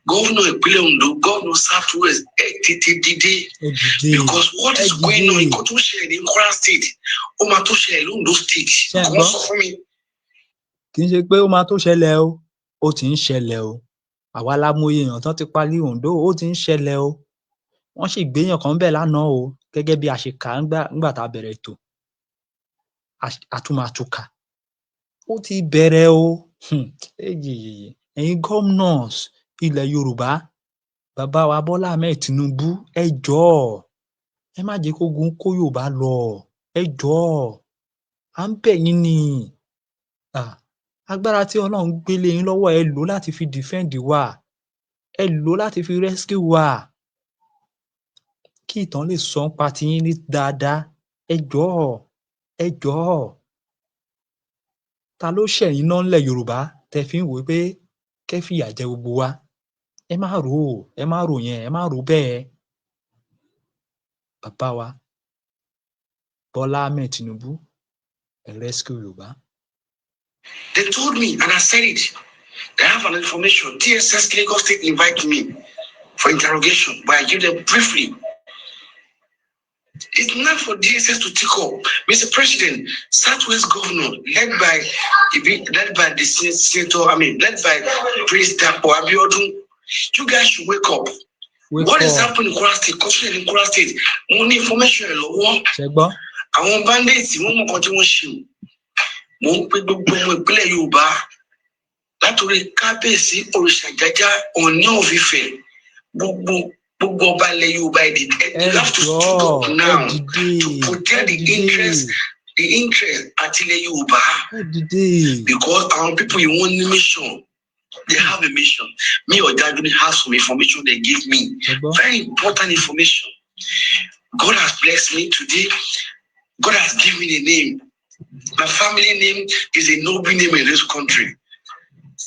gómìnà ìpínlẹ̀ Ondo gómìnà South West tètè dìde because what is going on nǹkan tó ṣẹlẹ̀ ní Kwara State ó máa tó ṣẹlẹ̀ ní Ondo State kò sọ fún mi.
Kì í ṣe pé ó máa tó ṣẹlẹ̀ o, ó ti ń ṣẹlẹ̀ o, àwa la mọyì èèyàn tán ti parí Ondo, ó ti ń ṣẹlẹ̀ o, wọ́n sì gbéyàn kan bẹ̀ lánàá o, gẹ́gẹ́ bí a ṣe kà á ńgbà tá a bẹ̀rẹ̀ ètò, a tún máa tún kà, ó ti bẹ̀rẹ̀ o. Ẹ̀yin governors ilẹ̀ Yorùbá, bàbá wa Bọ́lá Ahmed Tinubu, ẹ jọ̀ọ́ ẹ má jẹ́ kógun kó Yorùbá lọ, ẹ jọ̀ọ́ à ń bẹ̀ yín ni. Agbára tí Ọlọ́run gbélé yín lọ́wọ́ ẹ lò láti fi defend wa, ẹ lò láti fi rescue wa, kí ìtàn lè sọ nípa tiyín ní dáadáa, ẹ jọ̀ọ́. Ta ló ṣẹ̀yìn náà ńlẹ̀ Yorùbá tẹ fi ń wò pé kẹ́ fìyà jẹ gbogbo wa? Ẹ má rò yẹn, ẹ má rò bẹ́ẹ̀. Bàbá wa Bọ́lá Ahmed Tinubu, ẹ rescue Yorùbá.
They told me and I said it. They have an information. DSS Lagos State invited me for interrogation, but I give them briefly. It's not for DSS to take up. Mr. President, Southwest Governor, led by the senator, led by Prince Dapo Abiodun, you guys should wake up. What is happening in Kwara State? Concentrate in Kwara State. Money information lọ́wọ́. Àwọn bandits wọ́n mọ̀ kan tí wọ́n ṣe. Mo ń pe gbogbo ọmọ ìpínlẹ̀ Yorùbá látòrí kábíyèsí òrìṣà Jájá Ọọ̀ni of Ifẹ̀ gbogbo ọba ilẹ̀ Yorùbá you have to stood up now to protect the interest àti ilẹ̀ Yorùbá because our people you want a mission. They have a mission. Me or Dad have some information they give me. Very important information. God has blessed me today. God has given me a name. My family name is a noble name in this country.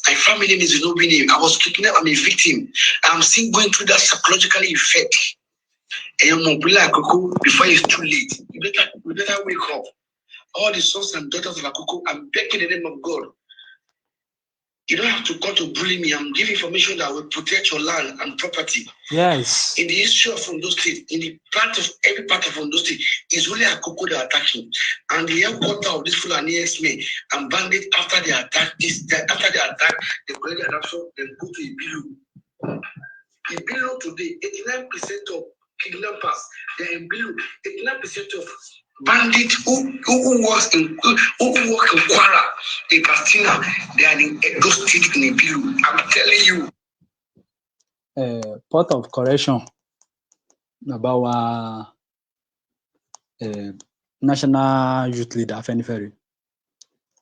My family name is a noble name. I was kidnapped. I'm a victim. I'm still going through that psychological effect. And before it's too late, we better wake up. All the sons and daughters of Akoko, I'm begging the name of God. You don't have to come to bully me. I'm giving information that will protect your land and property.
Yes.
In the history of Ondo State, in the every part of Ondo State, is only Akoko that attack him. And the headquarters of this Fulani X-Men and bandit after they attack, they go to Ibilu. Ibilu today, 89% of kidnappers, they're in Ibilu. 89% of bandits who work in Kwara, in Katsina, they are in Edo State in Ibilu. I'm telling you.
Port of correction about our national youth leader Afenifere.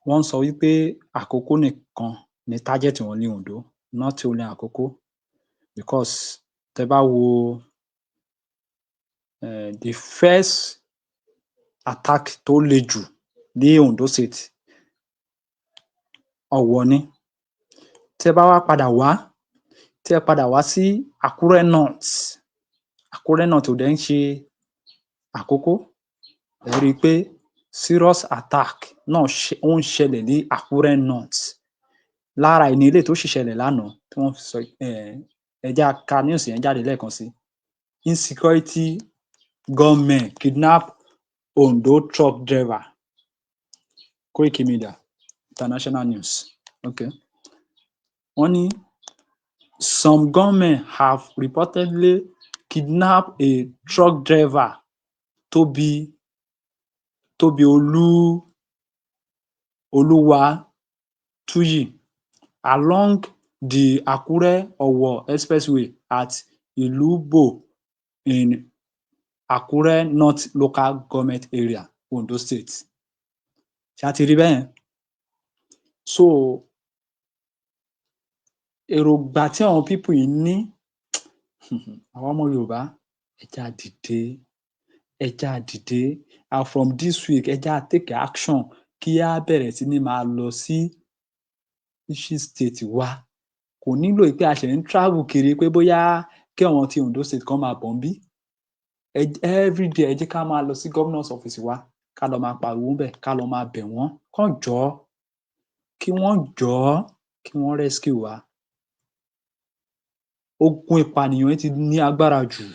Wọ́n sọ wípé Àkókò nìkan ní target wọn ní Ondo, not only Àkókò, because tẹ́ bá wo the first attack tó le jù ní Ondo State Ọ̀wọ̀ ni. Tẹ́ bá wá padà wá sí Àkúrẹ́ North ò dẹ̀ ń ṣe Àkókó ẹ rí i pé serious attack náà ó ń ṣẹlẹ̀ ní Àkúrẹ́ North. Lára ẹ̀ ni eléyìí tó sì ṣẹlẹ̀ lánàá tí wọ́n fi sọ ẹ jẹ́ á ka news yẹn jáde lẹ́ẹ̀kan sí. Insecurity gunmen kidnap Ondo truck driver. Koiki Media international news. Okay. Wọ́n ní some gunmen have reportedly kidnapped a truck driver Tóbi Olúwatúyì along the Akure-Owo expressway at Ìlúbò in Akure North local government area, Ondo State. Ṣé a ti rí bẹ́yẹn? So èròǹgbà tí àwọn people yìí ní àwọn ọmọ Yorùbá ẹ jẹ́ á dìde, ẹ jẹ́ á dìde, and from this week ẹ jẹ́ á take action kí á bẹ̀rẹ̀ sí ní máa lọ sí each state wa. Kò nílò pé a ṣẹ̀ ń travel kiri pé bóyá kí àwọn ti Ondo State kan máa bọ̀ níbí. Everyday ẹ jẹ́ ká máa lọ sí governor's office wa ká lọ máa pariwo ńbẹ̀, ká lọ máa bẹ̀ wọ́n kán jọ̀ọ́ kí wọ́n rescue wa. Ogun ìpànìyàn yìí ti ní agbára jù.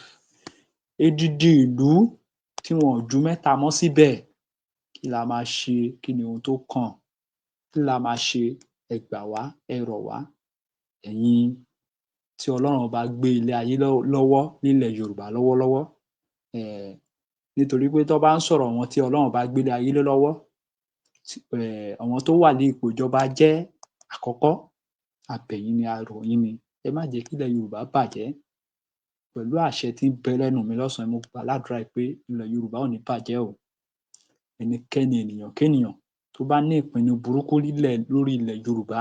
Odidi ìlú tí wọn ò ju mẹ́ta mọ́ síbẹ̀. Kí la máa ṣe? Kí ni ohun tó kàn? Kí la máa ṣe? Ẹ gbà wá, ẹ rọ̀ wá. Ẹ̀yin tí Ọlọ́run bá gbé ilé ayé lọ́wọ́ nílẹ̀ Yorùbá lọ́wọ́lọ́wọ́, nítorí pé tán bá ń sọ̀rọ̀ àwọn tí Ọlọ́run bá gbé ilé ayé lé lọ́wọ́, àwọn tó wà ní ipò ìjọba jẹ́ àkọ́kọ́. A bẹ̀ yín ni, a rọ̀ yín ni, ẹ má jẹ́ kí ilẹ̀ Yorùbá bàjẹ́. Pẹ̀lú àṣẹ tí ń bẹ lẹ́nu mi lọ́sàn-án, mo gbà ládùúrà pé ilẹ̀ Yorùbá ò ní bàjẹ́ o. Ẹnikẹ́ni ènìyàn kénìyàn tó bá ní ìpinnu burúkú lórí ilẹ̀ Yorùbá,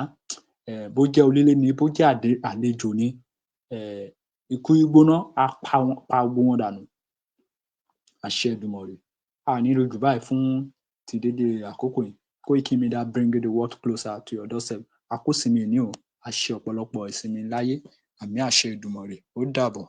bó jẹ́ onílé ni, bó jẹ́ àlejò ni, ikú gbígbóná á pa gbogbo wọn dànù. Àṣẹ Èdùmàrè. A ò ní rí jù báyìí fún ti dédé àkókò yìí. Koiki Media bringing the world closer to your doorstep. A kú ìsinmi òní o. A ṣe ọ̀pọ̀lọpọ̀ ìsinmi láyé. Àmín àṣẹ Èdùmàrè. Ó dàbọ̀.